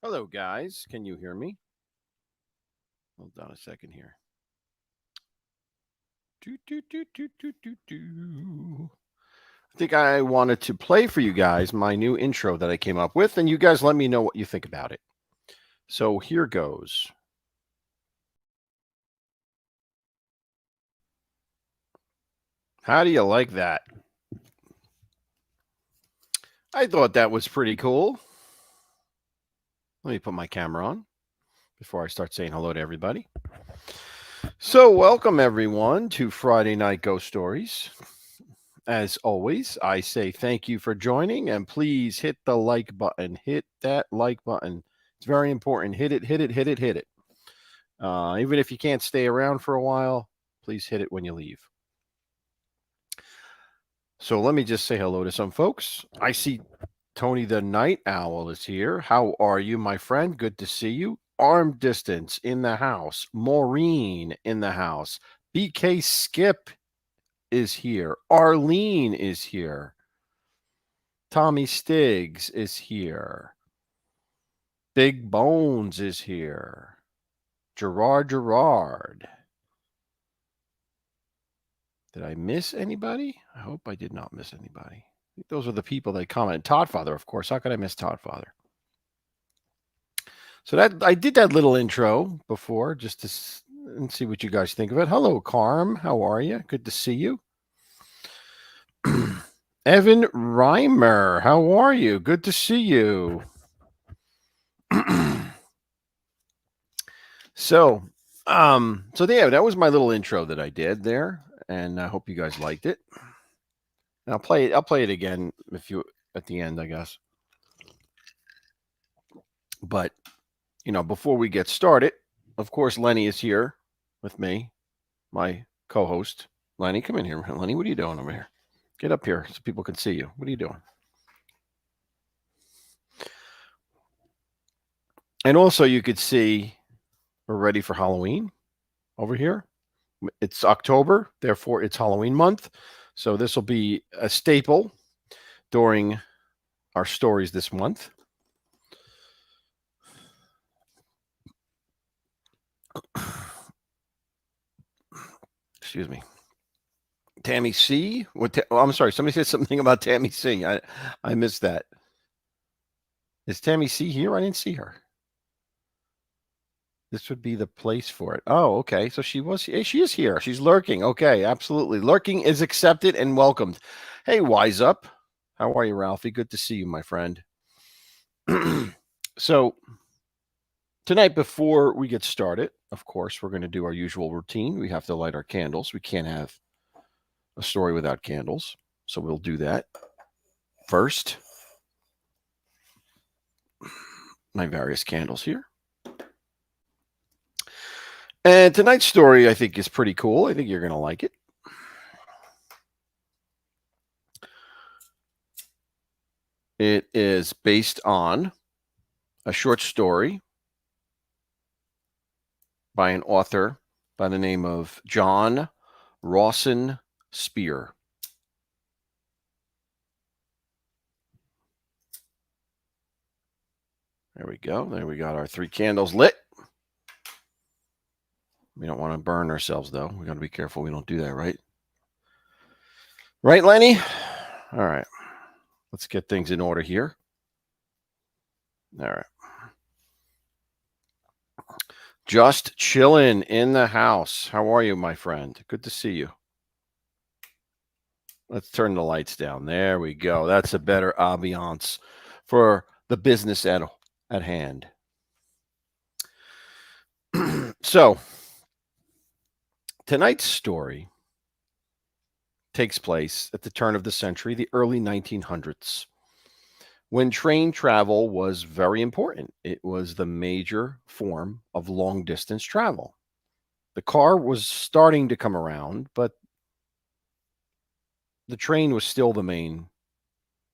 Hello, guys. Can you hear me? Hold on a second here. I think I wanted to play for you guys my new intro that I came up with, and you guys let me know what you think about it. So here goes. How do you like that? I thought that was pretty cool. Let me put my camera on before I start saying hello to everybody. So, welcome everyone to Friday Night Ghost Stories. As always, I say thank you for joining, and please hit the like button. Hit that like button. It's very important. Hit it, hit it, hit it, hit it. Even if you can't stay around for a while, please hit it when you leave. So let me just say hello to some folks. I see Tony the Night Owl is here. How are you, my friend? Good to see you. Arm Distance in the house. Maureen in the house. BK Skip is here. Arlene is here. Tommy Stiggs is here. Big Bones is here. Gerard. Did I miss anybody? I hope I did not miss anybody. I think those are the people that commented. Todd Father, of course. How could I miss Todd Father? So that I did that little intro before just to see what you guys think of it. Hello, Carm. How are you? Good to see you. Evan Reimer. How are you? Good to see you. So yeah, that was my little intro that I did there, and I hope you guys liked it. And I'll play it again if you at the end, I guess. But before we get started, of course, Lenny is here with me, my co-host. Lenny, come in here. Lenny, what are you doing over here? Get up here so people can see you. What are you doing? And also, you could see we're ready for Halloween over here. It's October, therefore it's Halloween month. So this will be a staple during our stories this month. Excuse me. Tammy C. I'm sorry. Somebody said something about Tammy C. I missed that. Is Tammy C here? I didn't see her. This would be the place for it. Oh, okay. So she is here. She's lurking. Okay, absolutely. Lurking is accepted and welcomed. Hey, Wise Up. How are you, Ralphie? Good to see you, my friend. So tonight, before we get started, of course, we're going to do our usual routine. We have to light our candles. We can't have a story without candles. So we'll do that first. My various candles here. And tonight's story, I think, is pretty cool. I think you're going to like it. It is based on a short story by an author by the name of John Rawson Speer. There we go. There we got our 3 candles lit. We don't want to burn ourselves, though. We got to be careful we don't do that, right? Right, Lenny? All right. Let's get things in order here. All right. Just chilling in the house. How are you, my friend? Good to see you. Let's turn the lights down. There we go. That's a better ambiance for the business at hand. So, tonight's story takes place at the turn of the century, the early 1900s, when train travel was very important. It was the major form of long-distance travel. The car was starting to come around, but the train was still the main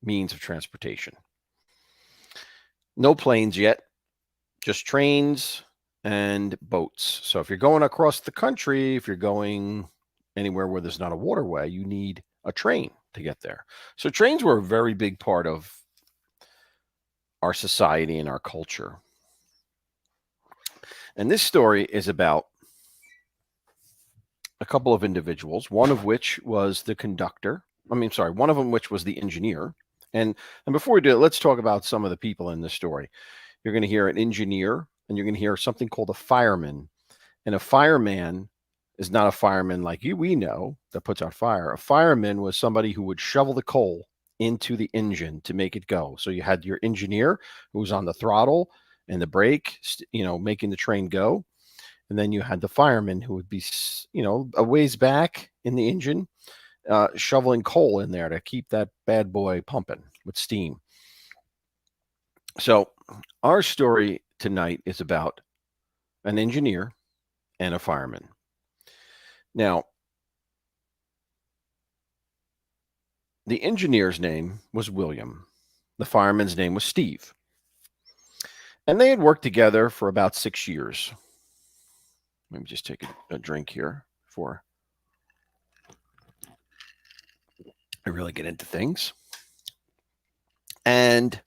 means of transportation. No planes yet, just trains and boats. So if you're going across the country, if you're going anywhere where there's not a waterway, you need a train to get there. So trains were a very big part of our society and our culture. And this story is about a couple of individuals, one of which was the conductor. One of them which was the engineer. And before we do it, let's talk about some of the people in this story. You're going to hear an engineer, and you're going to hear something called a fireman. And a fireman is not a fireman like we know that puts out fire. A fireman was somebody who would shovel the coal into the engine to make it go. So you had your engineer who was on the throttle and the brake, making the train go. And then you had the fireman who would be, a ways back in the engine, shoveling coal in there to keep that bad boy pumping with steam. So our story tonight is about an engineer and a fireman. Now, the engineer's name was William. The fireman's name was Steve. And they had worked together for about 6 years. Let me just take a drink here before I really get into things. And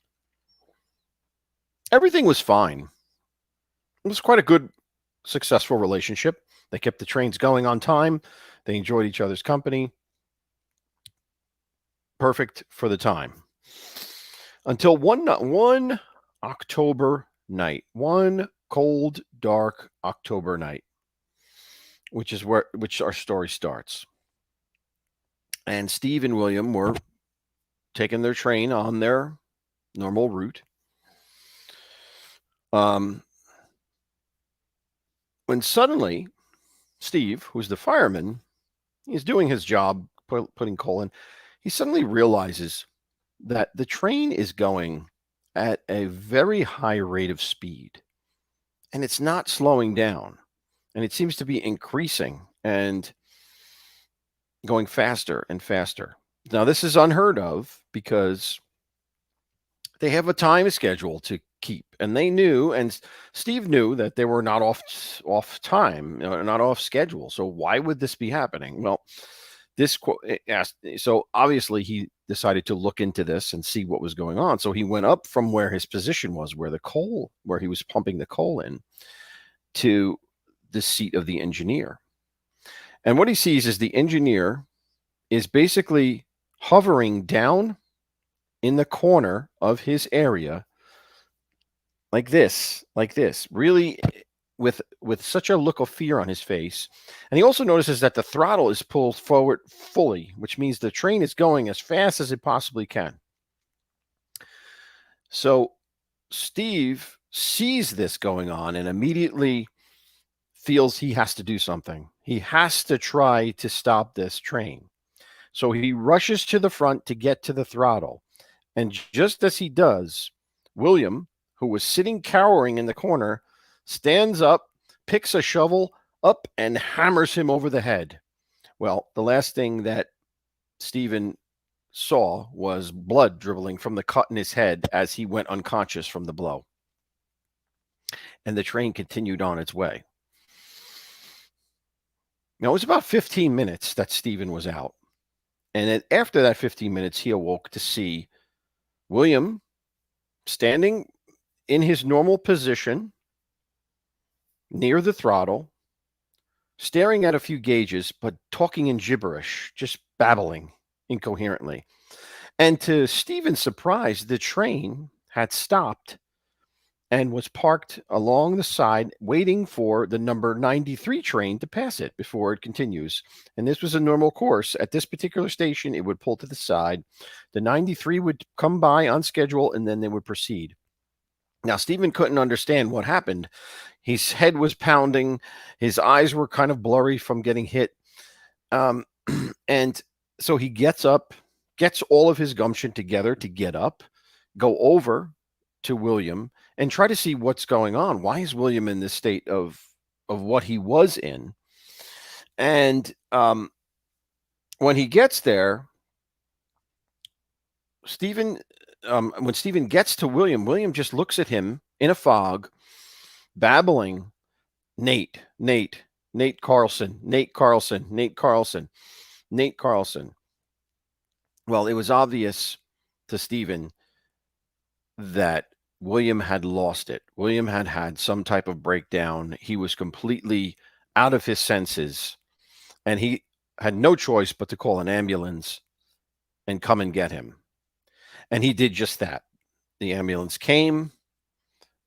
everything was fine. It was quite a good, successful relationship. They kept the trains going on time. They enjoyed each other's company. Perfect for the time. Until one October night, one cold, dark October night, which our story starts. And Steve and William were taking their train on their normal route. When suddenly Steve, who's the fireman, he's doing his job, putting coal in, he suddenly realizes that the train is going at a very high rate of speed, and it's not slowing down, and it seems to be increasing and going faster and faster. Now, this is unheard of because they have a time schedule to keep, and they knew, and Steve knew that they were not off time, not off schedule. So why would this be happening? Well, this quote asked. So obviously he decided to look into this and see what was going on. So he went up from where his position was, where he was pumping the coal in, to the seat of the engineer. And what he sees is the engineer is basically hovering down in the corner of his area like this, really with such a look of fear on his face. And he also notices that the throttle is pulled forward fully, which means the train is going as fast as it possibly can. So Steve sees this going on and immediately feels he has to do something. He has to try to stop this train. So he rushes to the front to get to the throttle. And just as he does, William, who was sitting cowering in the corner, stands up, picks a shovel up, and hammers him over the head. Well, the last thing that Stephen saw was blood dribbling from the cut in his head as he went unconscious from the blow. And the train continued on its way. Now, it was about 15 minutes that Stephen was out. And then after that 15 minutes, he awoke to see William standing in his normal position near the throttle, staring at a few gauges, but talking in gibberish, just babbling incoherently. And to Stephen's surprise, the train had stopped and was parked along the side, waiting for the number 93 train to pass it before it continues. And this was a normal course. At this particular station, it would pull to the side. The 93 would come by on schedule, and then they would proceed. Now, Stephen couldn't understand what happened. His head was pounding. His eyes were kind of blurry from getting hit. And so he gets up, gets all of his gumption together to get up, go over to William, and try to see what's going on. Why is William in this state of what he was in? And when he gets there, when Stephen gets to William just looks at him in a fog, babbling, Nate Carlson. Well, it was obvious to Stephen that William had lost it. William had had some type of breakdown. He was completely out of his senses, and he had no choice but to call an ambulance and come and get him. And he did just that. The ambulance came,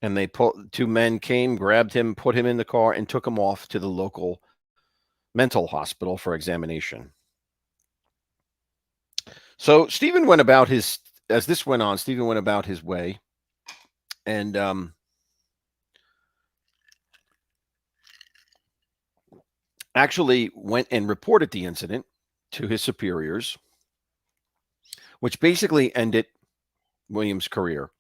and two men came, grabbed him, put him in the car, and took him off to the local mental hospital for examination. So Stephen went about his, as this went on, Stephen went about his way, and actually went and reported the incident to his superiors, which basically ended William's career.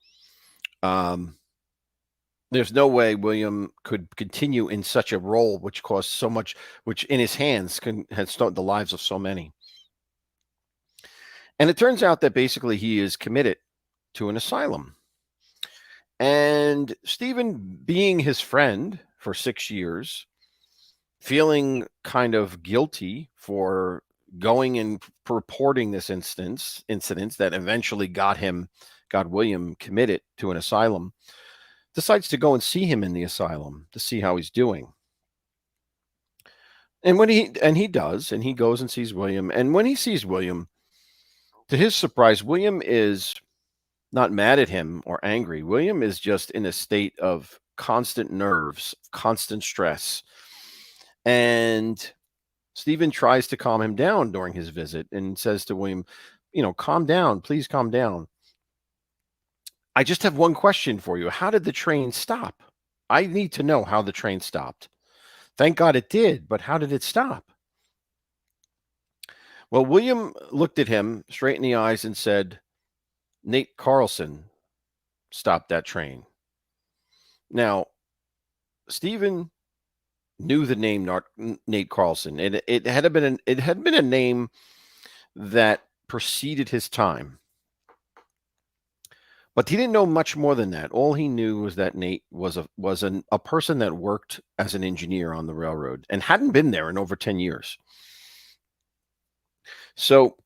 There's no way William could continue in such a role, which caused so much, which in his hands had started the lives of so many. And it turns out that basically he is committed to an asylum. And Stephen, being his friend for 6 years, feeling kind of guilty for going and reporting this incident that eventually got William committed to an asylum, decides to go and see him in the asylum to see how he's doing. And he does, and he goes and sees William. And when he sees William, to his surprise, William is not mad at him or angry. William is just in a state of constant nerves, constant stress. And Stephen tries to calm him down during his visit and says to William, calm down, please calm down. I just have one question for you. How did the train stop? I need to know how the train stopped. Thank God it did, but how did it stop? Well, William looked at him straight in the eyes and said, Nate Carlson stopped that train. Now, Stephen knew the name Nate Carlson. It had been a name that preceded his time. But he didn't know much more than that. All he knew was that Nate was a person that worked as an engineer on the railroad and hadn't been there in over 10 years. So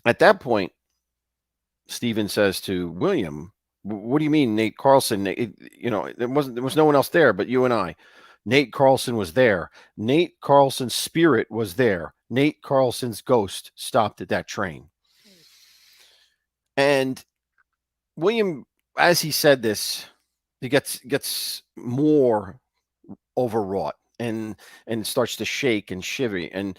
at that point, Stephen says to William, what do you mean, Nate Carlson? There was no one else there but you and I. Nate Carlson was there. Nate Carlson's spirit was there. Nate Carlson's ghost stopped at that train. And William, as he said this, he gets more overwrought and starts to shake and shiver. And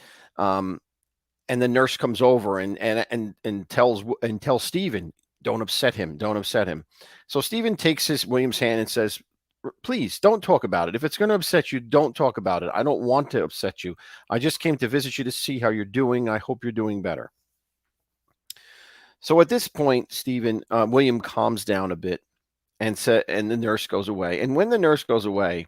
the nurse comes over and tells Stephen, don't upset him. Don't upset him. So Stephen takes William's hand and says, please don't talk about it. If it's going to upset you, don't talk about it. I don't want to upset you. I just came to visit you to see how you're doing. I hope you're doing better. So at this point, William calms down a bit and the nurse goes away. And when the nurse goes away,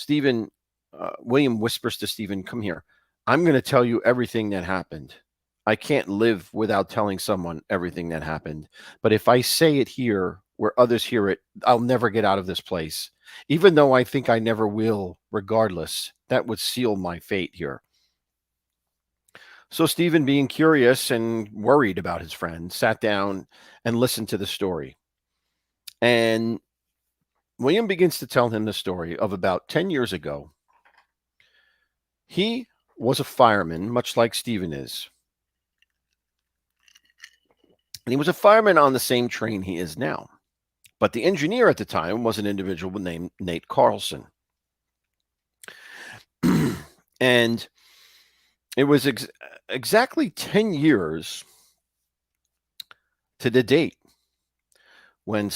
William whispers to Stephen, come here. I'm going to tell you everything that happened. I can't live without telling someone everything that happened. But if I say it here where others hear it, I'll never get out of this place. Even though I think I never will, regardless, that would seal my fate here. So Stephen, being curious and worried about his friend, sat down and listened to the story. And William begins to tell him the story of about 10 years ago. He was a fireman, much like Stephen is. And he was a fireman on the same train he is now. But the engineer at the time was an individual named Nate Carlson. And it was exactly 10 years to the date when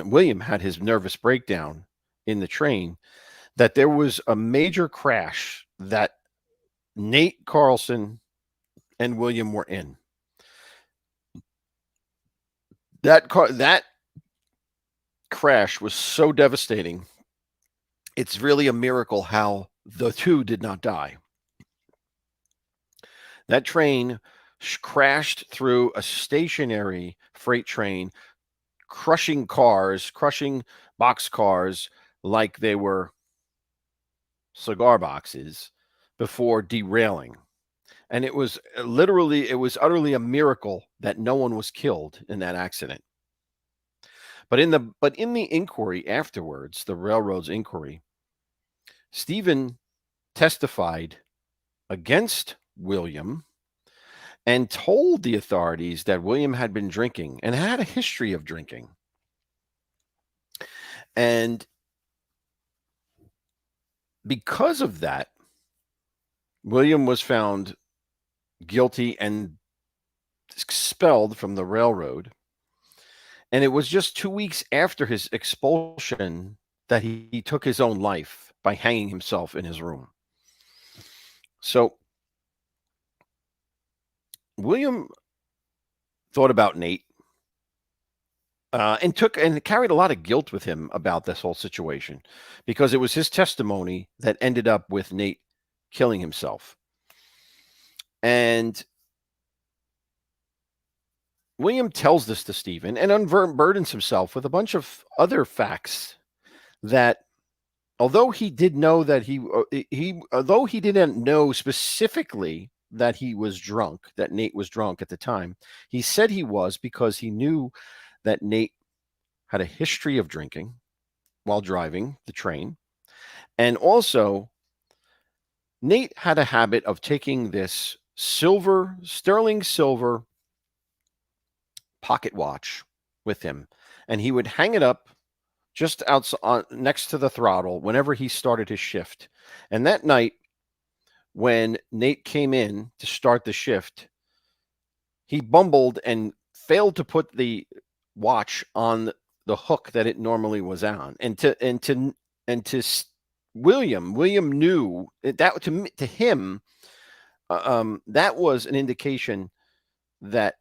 William had his nervous breakdown in the train, that there was a major crash that Nate Carlson and William were in. That crash was so devastating. It's really a miracle how the two did not die. That train crashed through a stationary freight train, crushing boxcars like they were cigar boxes before derailing. And it was utterly a miracle that no one was killed in that accident. But in the inquiry afterwards, the railroad's inquiry, Stephen testified against William and told the authorities that William had been drinking and had a history of drinking. And because of that, William was found guilty and expelled from the railroad. And it was just 2 weeks after his expulsion that he took his own life by hanging himself in his room. So William thought about Nate and carried a lot of guilt with him about this whole situation, because it was his testimony that ended up with Nate killing himself. And William tells this to Stephen and unburdens himself with a bunch of other facts that, although he did know that although he didn't know specifically that he was drunk, that Nate was drunk at the time, he said he was, because he knew that Nate had a history of drinking while driving the train. And also, Nate had a habit of taking this sterling silver pocket watch with him, and he would hang it up just outside next to the throttle whenever he started his shift. And that night, when Nate came in to start the shift, he bumbled and failed to put the watch on the hook that it normally was on. And to William knew that to him, that was an indication that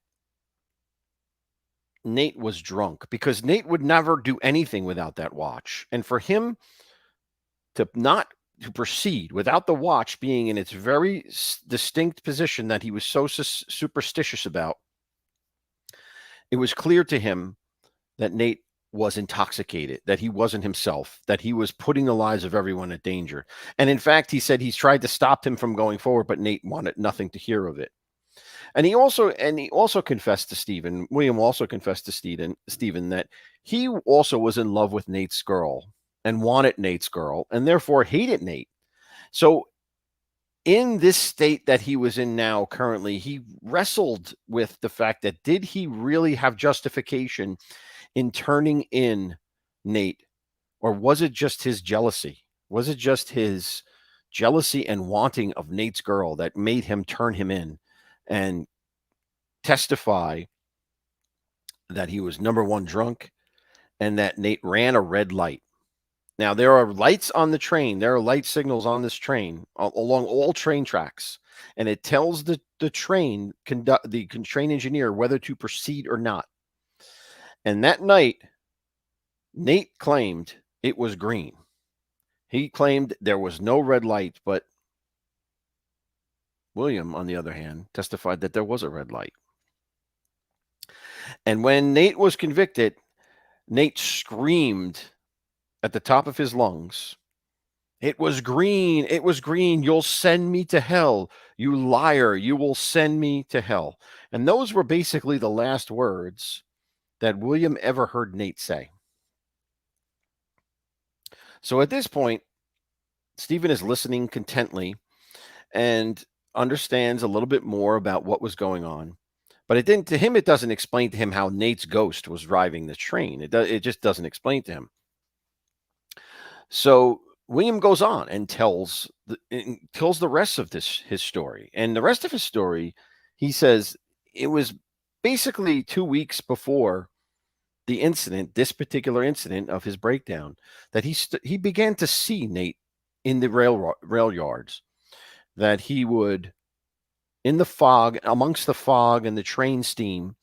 Nate was drunk, because Nate would never do anything without that watch. And for him to proceed without the watch being in its very distinct position that he was so superstitious about, it was clear to him that Nate was intoxicated, that he wasn't himself, that he was putting the lives of everyone at danger. And in fact, he said he's tried to stop him from going forward, but Nate wanted nothing to hear of it. And he also confessed to Stephen. William also confessed to Stephen that he also was in love with Nate's girl and wanted Nate's girl, and therefore hated Nate. So in this state that he was in now currently, he wrestled with the fact that, did he really have justification in turning in Nate, or was it just his jealousy? Was it just his jealousy and wanting of Nate's girl that made him turn him in and testify that he was, number one, drunk, and that Nate ran a red light? Now, there are lights on the train. There are light signals on this train along all train tracks, and it tells the train engineer whether to proceed or not. And that night, Nate claimed it was green. He claimed there was no red light, but William, on the other hand, testified that there was a red light. And when Nate was convicted, Nate screamed at the top of his lungs, "It was green. It was green. You'll send me to hell. You liar. You will send me to hell." And those were basically the last words that William ever heard Nate say. So at this point, Stephen is listening contently and understands a little bit more about what was going on. But it doesn't explain to him how Nate's ghost was driving the train. It just doesn't explain to him. So William goes on and tells the rest of his story. And the rest of his story, he says, it was basically 2 weeks before this particular incident of his breakdown, that he began to see Nate in the rail yards, that he would, in the fog, amongst the fog and the train steam,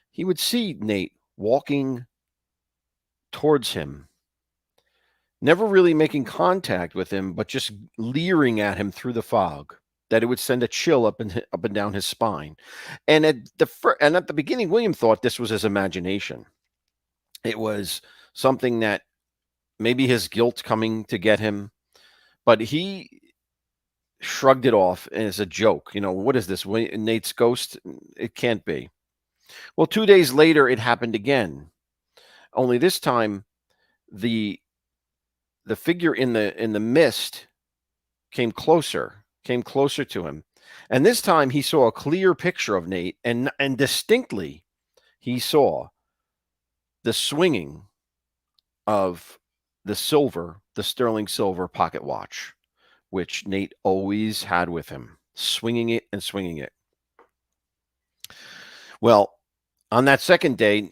he would see Nate walking towards him, never really making contact with him, but just leering at him through the fog, that it would send a chill up and down his spine. And at the beginning, William thought this was his imagination. It was something that maybe his guilt coming to get him, but he shrugged it off as a joke. What is this? Nate's ghost? It can't be. Well, 2 days later, it happened again. Only this time, the figure in the mist came closer to him. And this time he saw a clear picture of Nate, and distinctly he saw the swinging of the sterling silver pocket watch, which Nate always had with him, swinging it and swinging it. Well, on that second day,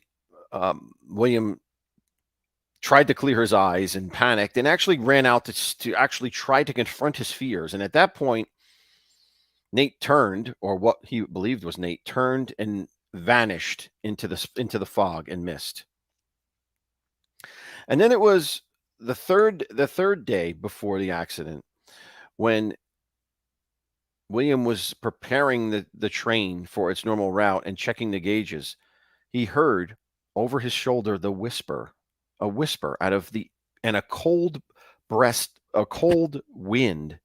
William tried to clear his eyes and panicked and actually ran out to actually try to confront his fears. And at that point, Nate turned, or what he believed was Nate, turned and vanished into the fog and mist. And then it was the third day before the accident when William was preparing the train for its normal route and checking the gauges. He heard over his shoulder a whisper out of and a cold wind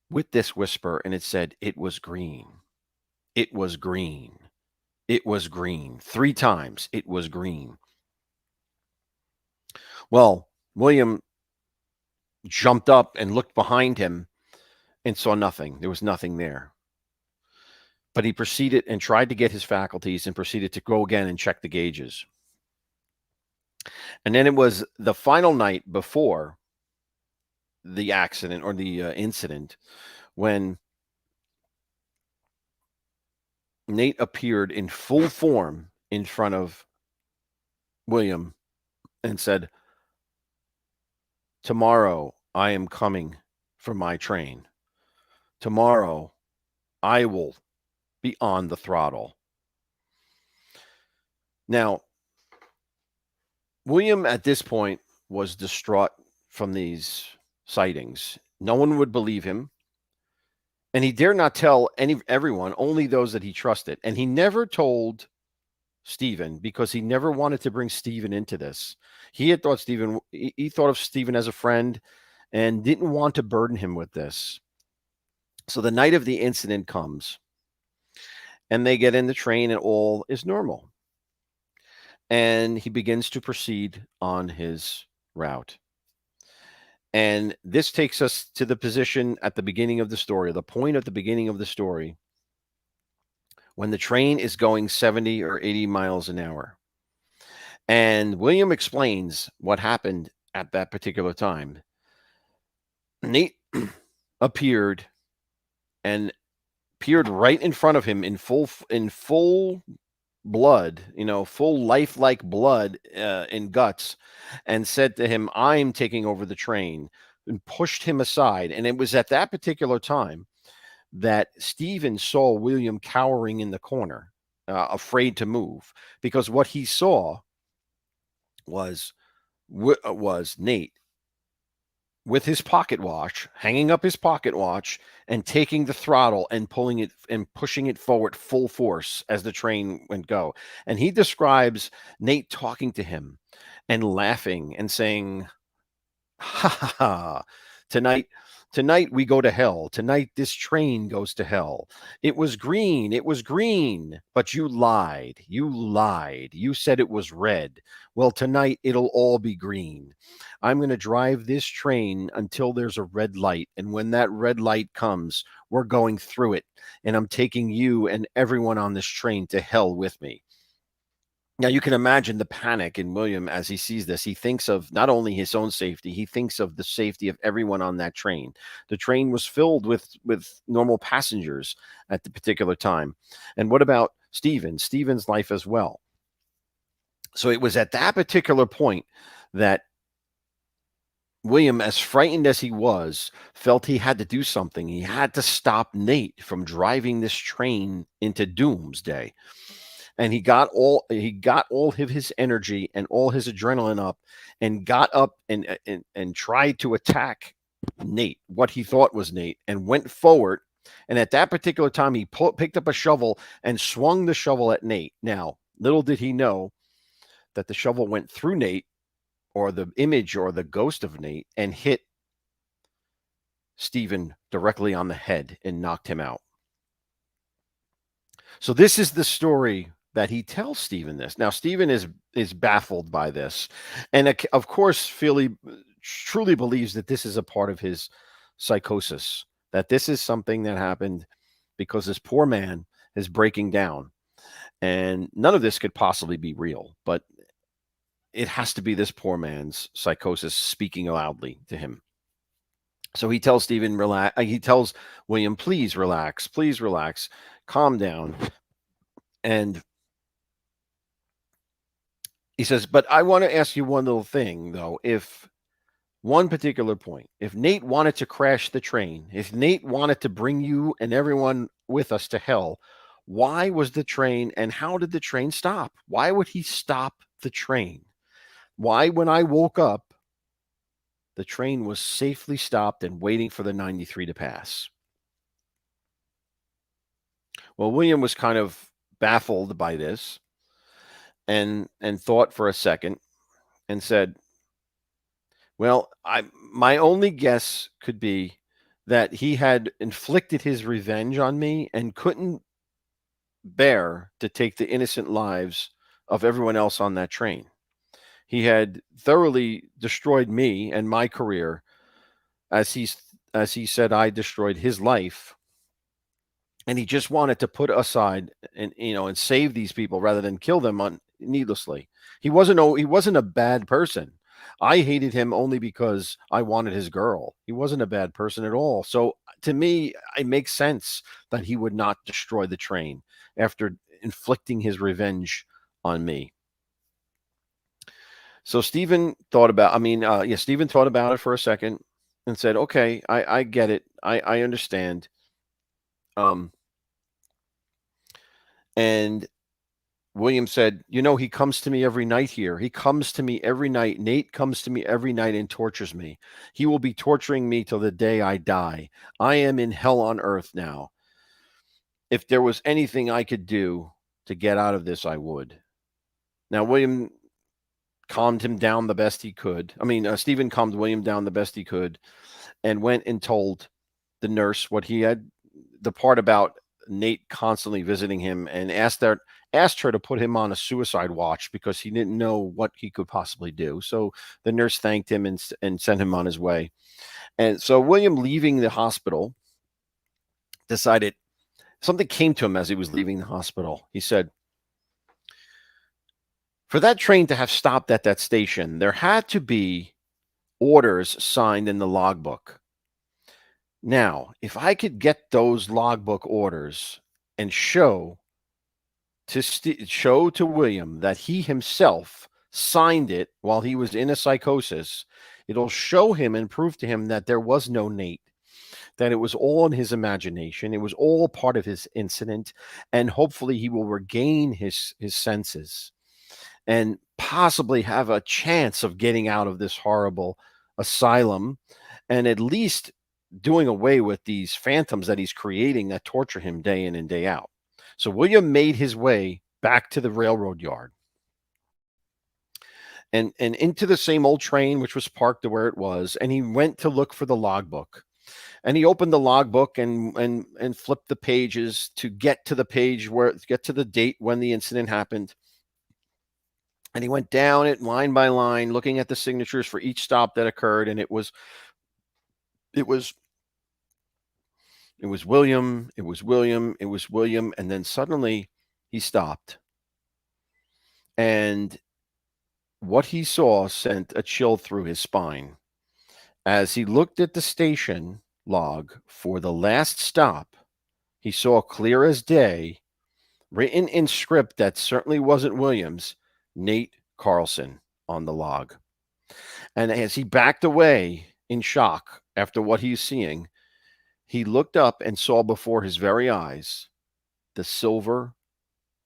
with this whisper, and it said, "It was green. It was green. It was green." 3 times, "It was green." Well, William jumped up and looked behind him and saw nothing. There was nothing there. But he proceeded and tried to get his faculties and proceeded to go again and check the gauges. And then it was the final night before the accident or the incident when Nate appeared in full form in front of William and said, "Tomorrow I am coming for my train. Tomorrow I will be on the throttle." Now, William at this point was distraught from these sightings. No one would believe him. And he dared not tell everyone, only those that he trusted. And he never told Stephen because he never wanted to bring Stephen into this. He had thought he thought of Stephen as a friend and didn't want to burden him with this. So the night of the incident comes and they get in the train and all is normal. And he begins to proceed on his route. And this takes us to the position at the beginning of the story, the point at the beginning of the story, when the train is going 70 or 80 miles an hour. And William explains what happened at that particular time. Nate appeared right in front of him in full blood, full lifelike blood and guts, and said to him, "I'm taking over the train," and pushed him aside. And it was at that particular time that Stephen saw William cowering in the corner, afraid to move, because what he saw was Nate with his pocket watch, hanging up his pocket watch and taking the throttle and pulling it and pushing it forward full force as the train went go. And he describes Nate talking to him and laughing and saying, "Ha ha ha, tonight we go to hell. Tonight this train goes to hell. It was green, but you lied. You said it was red. Well, tonight it'll all be green. I'm going to drive this train until there's a red light, and when that red light comes, we're going through it, and I'm taking you and everyone on this train to hell with me." Now, you can imagine the panic in William as he sees this. He thinks of not only his own safety, he thinks of the safety of everyone on that train. The train was filled with normal passengers at the particular time. And what about Stephen's life as well? So it was at that particular point that William, as frightened as he was, felt he had to do something. He had to stop Nate from driving this train into doomsday. And he got all of his energy and all his adrenaline up, and got up and tried to attack Nate, what he thought was Nate, and went forward. And at that particular time, he picked up a shovel and swung the shovel at Nate. Now, little did he know that the shovel went through Nate, or the image or the ghost of Nate, and hit Stephen directly on the head and knocked him out. So this is the story that he tells Stephen this. Now, Stephen is baffled by this, and of course, Philly truly believes that this is a part of his psychosis, that this is something that happened because this poor man is breaking down, and none of this could possibly be real, but it has to be this poor man's psychosis speaking loudly to him. So he tells Stephen, relax. He tells William, please relax, calm down. And he says, but I want to ask you one little thing, though. If one particular point, if Nate wanted to crash the train, if Nate wanted to bring you and everyone with us to hell, why was the train and how did the train stop? Why would he stop the train? Why, when I woke up, the train was safely stopped and waiting for the 93 to pass? Well, William was kind of baffled by this and thought for a second and said, well, my only guess could be that he had inflicted his revenge on me and couldn't bear to take the innocent lives of everyone else on that train. He had thoroughly destroyed me and my career, as he said I destroyed his life, and he just wanted to put aside and save these people rather than kill them needlessly. He wasn't a bad person. I hated him only because I wanted his girl. He wasn't a bad person at all. So to me, it makes sense that he would not destroy the train after inflicting his revenge on me. So Stephen thought about, Stephen thought about it for a second and said, okay, I get it. I understand. And William said, he comes to me every night here. He comes to me every night. Nate comes to me every night and tortures me. He will be torturing me till the day I die. I am in hell on earth now. If there was anything I could do to get out of this, I would. Now, William calmed him down the best he could. Stephen calmed William down the best he could and went and told the nurse what he had, the part about Nate constantly visiting him, and asked her to put him on a suicide watch because he didn't know what he could possibly do. So the nurse thanked him and sent him on his way. And so William, leaving the hospital, decided something came to him as he was leaving the hospital. He said, for that train to have stopped at that station, there had to be orders signed in the logbook. Now, if I could get those logbook orders and show to William that he himself signed it while he was in a psychosis, it'll show him and prove to him that there was no Nate, that it was all in his imagination. It was all part of his incident, and hopefully he will regain his senses and possibly have a chance of getting out of this horrible asylum and at least doing away with these phantoms that he's creating that torture him day in and day out. So William made his way back to the railroad yard and into the same old train, which was parked to where it was. And he went to look for the logbook, and he opened the logbook and flipped the pages to get to the page get to the date when the incident happened. And he went down it line by line, looking at the signatures for each stop that occurred. And it was William, it was William. And then suddenly he stopped. And what he saw sent a chill through his spine. As he looked at the station log for the last stop, he saw clear as day, written in script that certainly wasn't William's, Nate Carlson on the log. And as he backed away in shock after what he's seeing, he looked up and saw before his very eyes the silver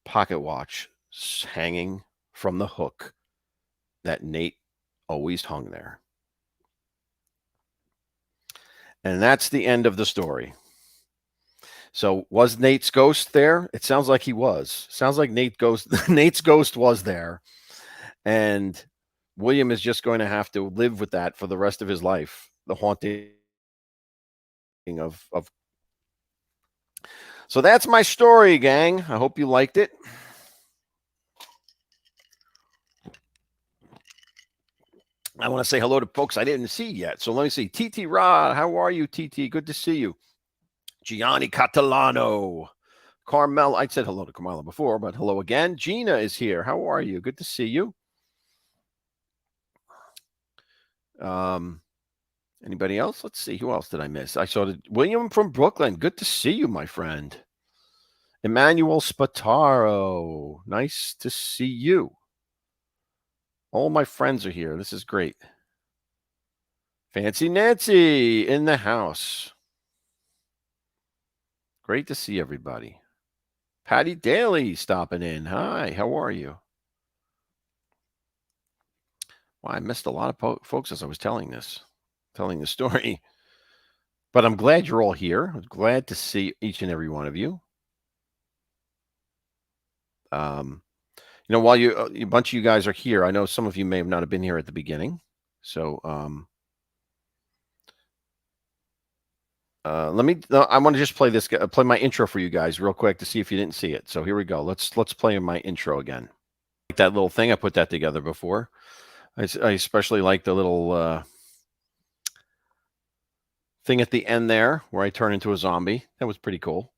pocket watch hanging from the hook that Nate always hung there. And that's the end of the story. So was Nate's ghost there? It sounds like he was. Sounds like Nate's ghost was there. And William is just going to have to live with that for the rest of his life. The haunting of. So that's my story, gang. I hope you liked it. I want to say hello to folks I didn't see yet. So let me see. TT Rod, how are you, TT? Good to see you. Gianni Catalano. Carmel, I said hello to Carmela before, but hello again. Gina is here. How are you? Good to see you. Anybody else? Let's see. Who else did I miss? I saw William from Brooklyn. Good to see you, my friend. Emmanuel Spataro. Nice to see you. All my friends are here. This is great. Fancy Nancy in the house. Great to see everybody. Patty Daly stopping in. Hi, how are you? Well, I missed a lot of folks as I was telling the story. But I'm glad you're all here. I'm glad to see each and every one of you. While a bunch of you guys are here, I know some of you may have not have been here at the beginning. So I want to just play my intro for you guys real quick to see if you didn't see it. So here we go. Let's play my intro again. Like that little thing, I put that together before. I especially like the little thing at the end there where I turn into a zombie. That was pretty cool.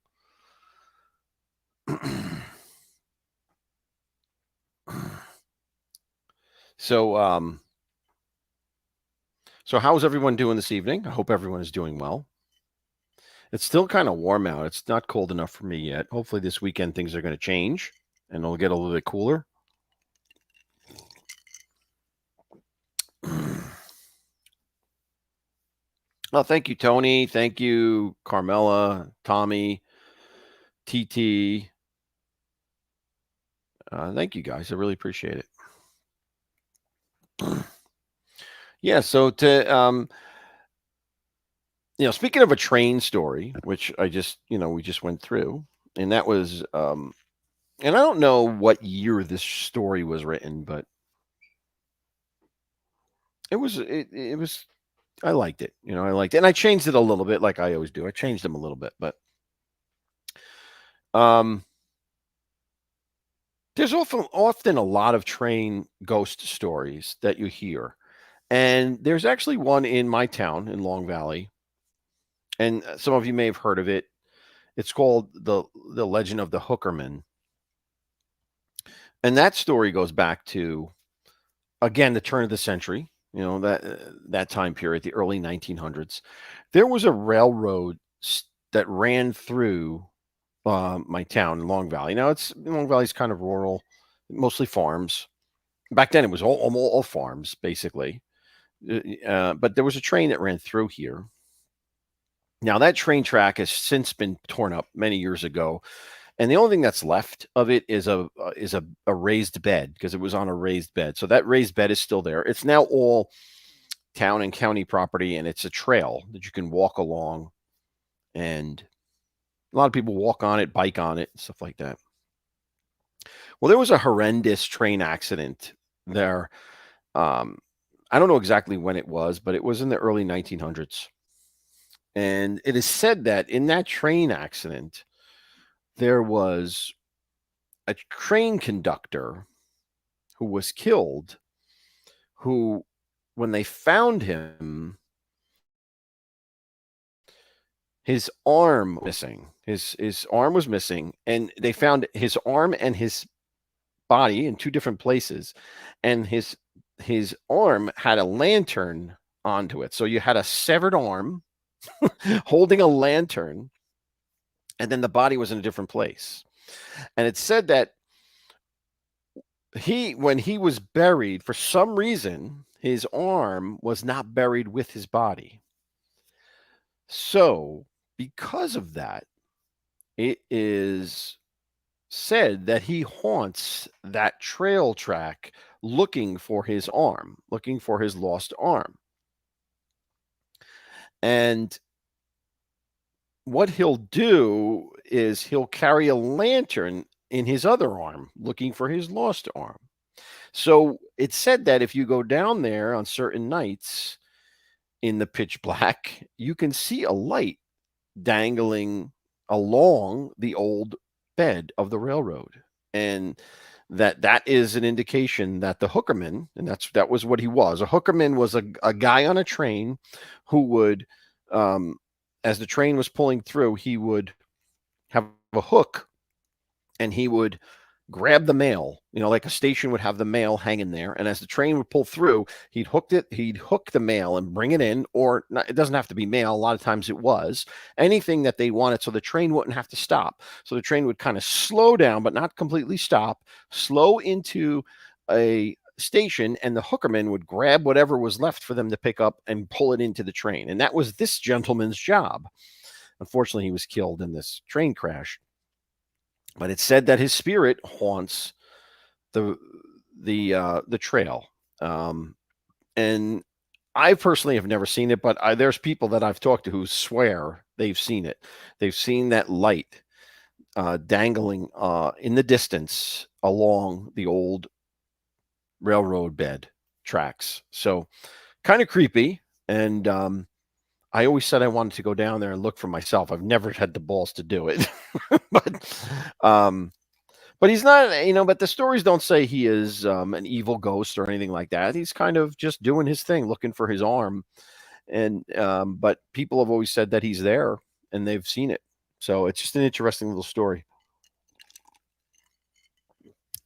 So how's everyone doing this evening? I hope everyone is doing well. It's still kind of warm out. It's not cold enough for me yet. Hopefully this weekend things are going to change and it'll get a little bit cooler. Well, thank you, Tony. Thank you, Carmela, Tommy, TT. Thank you, guys. I really appreciate it. Yeah, so speaking of a train story, which we just went through, and that was, and I don't know what year this story was written, but it was, I liked it. I liked it, and I changed it a little bit, like I always do. I changed them a little bit, but there's often a lot of train ghost stories that you hear, and there's actually one in my town in Long Valley, and some of you may have heard of it. It's called the Legend of the Hookerman, and that story goes back to, again, the turn of the century. That time period, the early 1900s. There was a railroad that ran through my town in Long Valley. Now, Long Valley's kind of rural, mostly farms. Back then, it was all farms, basically. But there was a train that ran through here. Now, that train track has since been torn up many years ago, and the only thing that's left of it is a raised bed, because it was on a raised bed. So that raised bed is still there. It's now all town and county property, and it's a trail that you can walk along, and a lot of people walk on it, bike on it, stuff like that. Well, there was a horrendous train accident there. I don't know exactly when it was, but it was in the early 1900s. And it is said that in that train accident, there was a train conductor who was killed, who, when they found him, his arm missing. His arm was missing, and they found his arm and his body in two different places, and his arm had a lantern onto it. So you had a severed arm holding a lantern, and then the body was in a different place. And it said that when he was buried, for some reason, his arm was not buried with his body. So because of that, it is said that he haunts that trail track looking for his arm, looking for his lost arm. And what he'll do is he'll carry a lantern in his other arm looking for his lost arm. So it's said that if you go down there on certain nights in the pitch black, you can see a light dangling along the old bed of the railroad. And that is an indication that the hookerman, and that was what he was. A hookerman was a guy on a train who would, as the train was pulling through, he would have a hook and he would grab the mail, like a station would have the mail hanging there. And as the train would pull through, he'd hook the mail and bring it in, or not, it doesn't have to be mail. A lot of times it was anything that they wanted. So the train wouldn't have to stop. So the train would kind of slow down, but not completely stop, slow into a station, and the hookerman would grab whatever was left for them to pick up and pull it into the train. And that was this gentleman's job. Unfortunately, he was killed in this train crash. But it's said that his spirit haunts the trail. And I personally have never seen it, but there's people that I've talked to who swear they've seen it. They've seen that light dangling in the distance along the old railroad bed tracks. So kind of creepy. And I always said I wanted to go down there and look for myself. I've never had the balls to do it. But he's not, but the stories don't say he is an evil ghost or anything like that. He's kind of just doing his thing, looking for his arm. And but people have always said that he's there and they've seen it. So it's just an interesting little story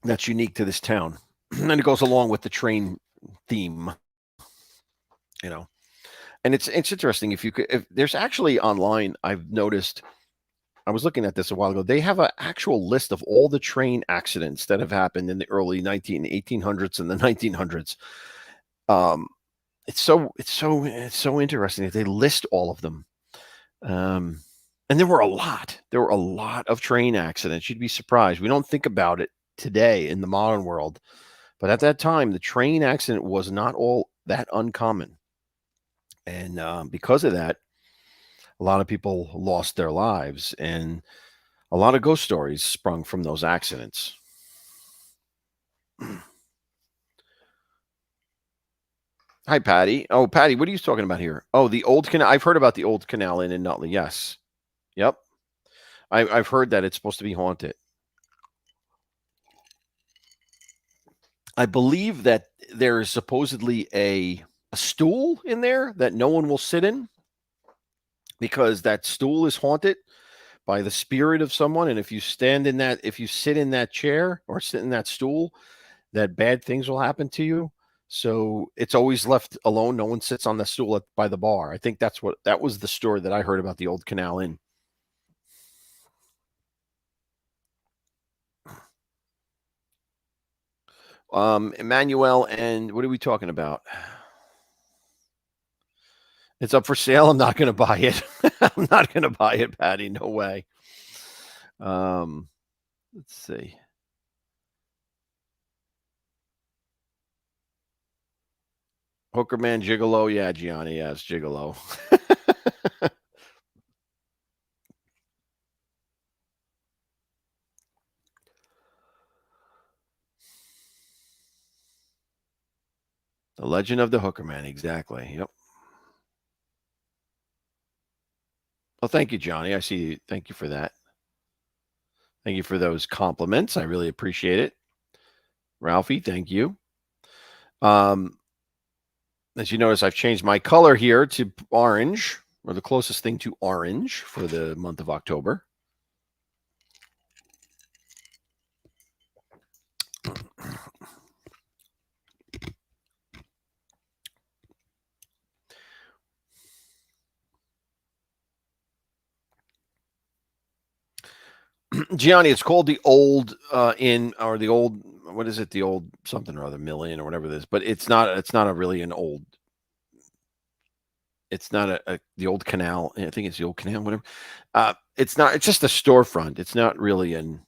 that's unique to this town. And it goes along with the train theme, And it's interesting if there's actually online, I've noticed, I was looking at this a while ago. They have an actual list of all the train accidents that have happened in the early 1800s and the 1900s. It's so interesting that they list all of them. And there were a lot. There were a lot of train accidents. You'd be surprised. We don't think about it today in the modern world, but at that time, the train accident was not all that uncommon. And because of that, a lot of people lost their lives, and a lot of ghost stories sprung from those accidents. Hi, Patty. Oh, Patty, what are you talking about here? Oh, the old canal. I've heard about the old canal in Nutley. Yes. Yep. I've heard that it's supposed to be haunted. I believe that there is supposedly a stool in there that no one will sit in, because that stool is haunted by the spirit of someone. And if you sit in that chair or sit in that stool, that bad things will happen to you. So it's always left alone. No one sits on the stool by the bar. I think that was the story that I heard about the old Canal Inn. Emmanuel, and what are we talking about? It's up for sale. I'm not going to buy it. I'm not going to buy it, Patty. No way. Let's see. Hookerman Gigolo. Yeah, Gianni. Yeah, it's Gigolo. The Legend of the Hookerman. Exactly. Yep. Well, thank you, Johnny. I see. Thank you for that. Thank you for those compliments. I really appreciate it. Ralphie, thank you. As you notice, I've changed my color here to orange, or the closest thing to orange, for the month of October. Gianni, it's called the Old Inn, or the old, what is it? The old something or other, million or whatever it is. But it's not a really an old. It's not the old canal. I think it's the old canal, whatever. It's not. It's just a storefront. It's not really an.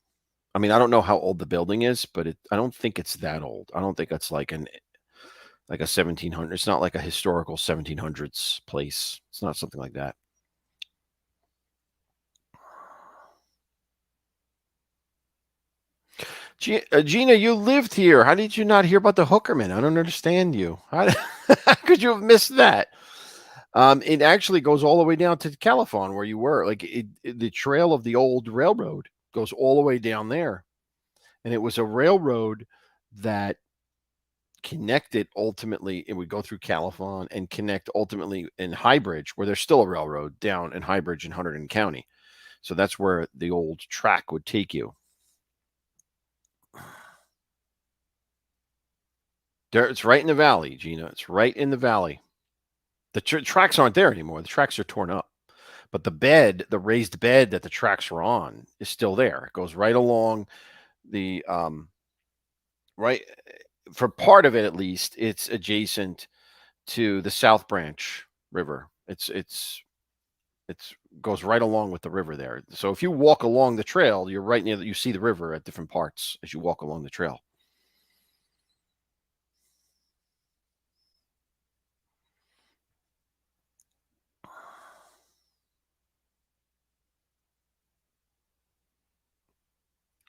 I mean, I don't know how old the building is, but I don't think it's that old. I don't think it's like a 1700. It's not like a historical 1700s place. It's not something like that. Gina, you lived here. How did you not hear about the Hookerman? I don't understand you. How could you have missed that? It actually goes all the way down to Califon, where you were. Like the trail of the old railroad goes all the way down there. And it was a railroad that connected ultimately, it would go through Califon and connect ultimately in Highbridge, where there's still a railroad down in Highbridge in Hunterdon County. So that's where the old track would take you. There, it's right in the valley, Gina. It's right in the valley. The tracks aren't there anymore. The tracks are torn up. But the bed, the raised bed that the tracks were on, is still there. It goes right along the right for part of it at least. It's adjacent to the South Branch River. It's goes right along with the river there. So if you walk along the trail, you're right near that. You see the river at different parts as you walk along the trail.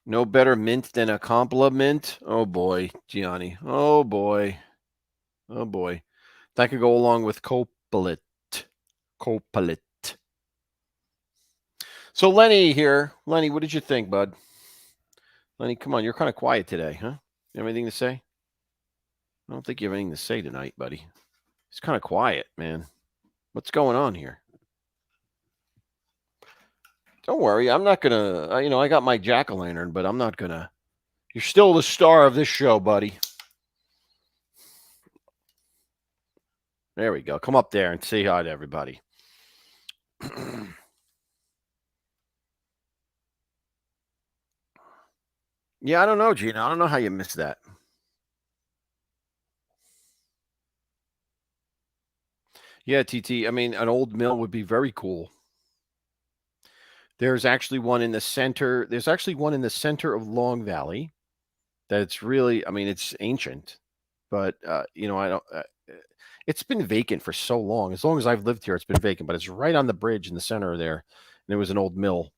No better mint than a compliment. Oh boy, Gianni. Oh boy. Oh boy. That could go along with copalit. Copalit. So Lenny here. Lenny, what did you think, bud? Lenny, come on. You're kind of quiet today, huh? You have anything to say? I don't think you have anything to say tonight, buddy. It's kind of quiet, man. What's going on here? Don't worry. I'm not going to, I got my jack-o'-lantern, but I'm not going to. You're still the star of this show, buddy. There we go. Come up there and say hi to everybody. Yeah, I don't know, Gina. I don't know how you missed that. Yeah, TT. I mean, an old mill would be very cool. There's actually one in the center. There's actually one in the center of Long Valley. That's really, I mean, it's ancient, but I don't. It's been vacant for so long. As long as I've lived here, it's been vacant. But it's right on the bridge in the center there, and it was an old mill,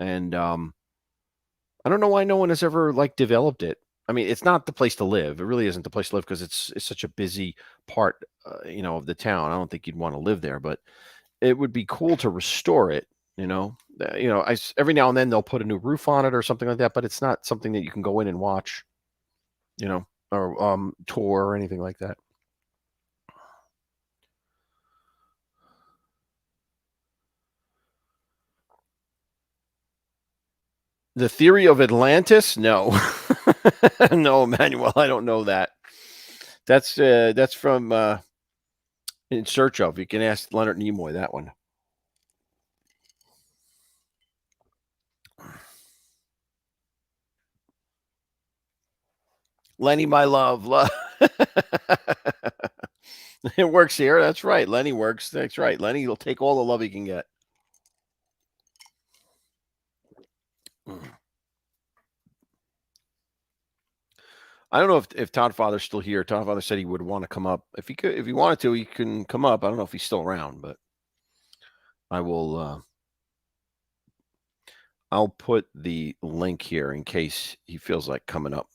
and I don't know why no one has ever like developed it. I mean, it's not the place to live. It really isn't the place to live because it's such a busy part, of the town. I don't think you'd want to live there, but it would be cool to restore it. Every now and then they'll put a new roof on it or something like that, but it's not something that you can go in and watch, or tour or anything like that. The theory of Atlantis? No, no, Emmanuel, I don't know that. That's from In Search of. You can ask Leonard Nimoy that one. Lenny, my love. It works here. That's right. Lenny works. That's right. Lenny will take all the love he can get. I don't know if Todd Father's still here. Todd Father said he would want to come up. If he could, if he wanted to, he can come up. I don't know if he's still around, but I will I'll put the link here in case he feels like coming up.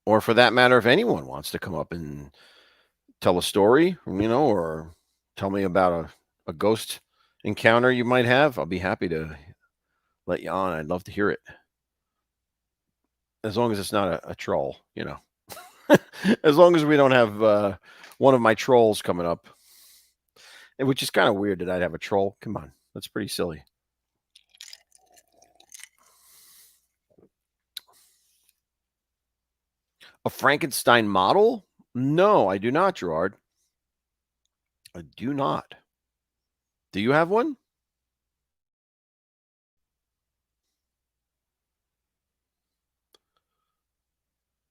Or for that matter, if anyone wants to come up and tell a story, or tell me about a ghost encounter you might have, I'll be happy to let you on. I'd love to hear it. As long as it's not a troll, as long as we don't have one of my trolls coming up, which is kind of weird that I'd have a troll. Come on, that's pretty silly. A Frankenstein model? No, I do not, Gerard. I do not. Do you have one?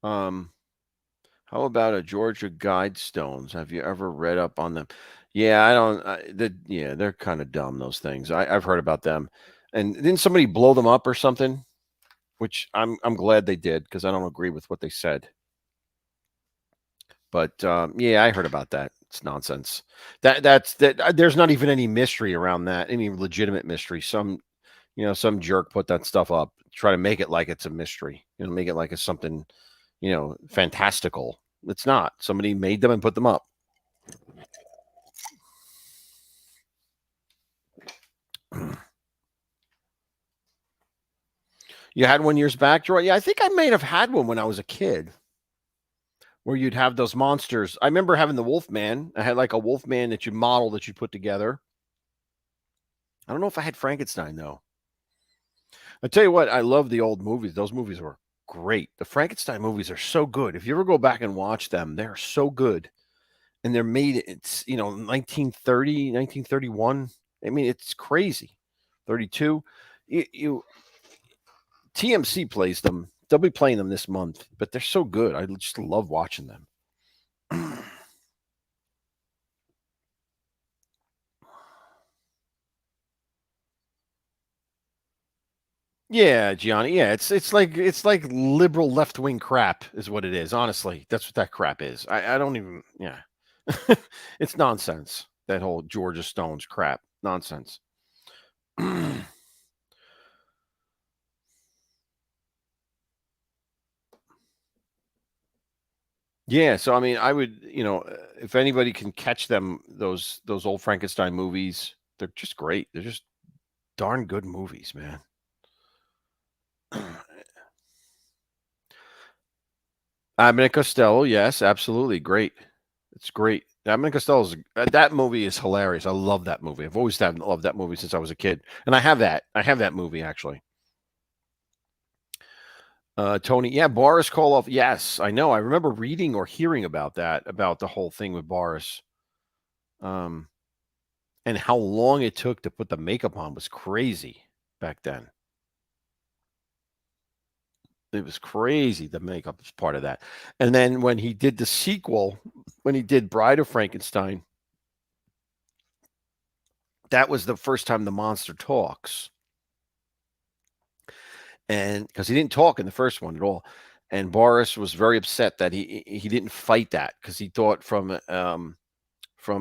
How about a Georgia Guidestones? Have you ever read up on them? Yeah, I don't. They're kind of dumb. Those things. I've heard about them. And didn't somebody blow them up or something? Which I'm glad they did because I don't agree with what they said. But yeah, I heard about that. It's nonsense. That. There's not even any mystery around that. Any legitimate mystery. Some jerk put that stuff up, try to make it like it's a mystery. Make it like it's something, fantastical. It's not. Somebody made them and put them up. You had one years back, Troy? Yeah, I think I may have had one when I was a kid, where you'd have those monsters. I remember having the Wolfman. I had like a Wolfman that you model that you put together. I don't know if I had Frankenstein though. I tell you what, I love the old movies. Those movies were great. The Frankenstein movies are so good. If you ever go back and watch them, they're so good. And they're made, it's, 1930, 1931. I mean, it's crazy. 32. TMC plays them. They'll be playing them this month, but they're so good. I just love watching them. Yeah, Gianni. Yeah, it's like liberal left wing crap is what it is. Honestly, that's what that crap is. I don't even. Yeah, it's nonsense. That whole Georgia Stones crap, nonsense. Yeah, so I mean, I would, if anybody can catch them, those old Frankenstein movies, they're just great. They're just darn good movies, man. Abbott and Costello, yes, absolutely, great. It's great. Abbott and Costello's that movie is hilarious. I love that movie. I've always loved that movie since I was a kid, and I have that. I have that movie actually. Tony, yeah, Boris Karloff. Yes, I know. I remember reading or hearing about that, about the whole thing with Boris, and how long it took to put the makeup on was crazy back then. It was crazy. The makeup was part of that. And then when he did the sequel, when he did Bride of Frankenstein, that was the first time the monster talks. And because he didn't talk in the first one at all. And Boris was very upset that he didn't fight that, because he thought from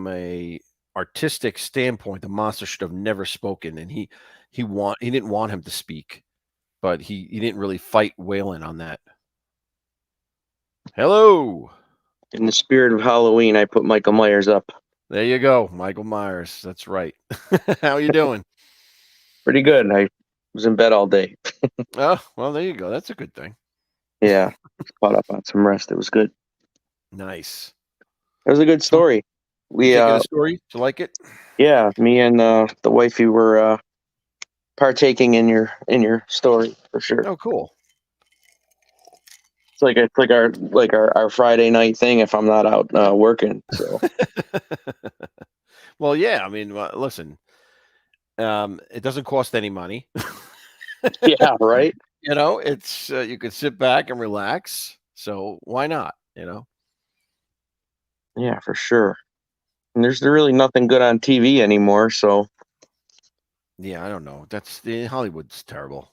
a artistic standpoint, the monster should have never spoken, and he didn't want him to speak, but he didn't really fight Whalen on that. Hello. In the spirit of Halloween, I put Michael Myers up. There you go, Michael Myers. That's right. How you doing? Pretty good. I was in bed all day. Oh, well, there you go. That's a good thing. Yeah, caught up on some rest. It was good. Nice. It was a good story. You think of the story? Did you like it? Yeah, me and the wifey were partaking in your story for sure. Oh, cool. It's like our Friday night thing if I'm not out working. So Well, yeah. I mean, listen, it doesn't cost any money. yeah, right. It's you can sit back and relax. So why not? Yeah, for sure. And there's really nothing good on TV anymore. So Yeah, I don't know. Hollywood's terrible.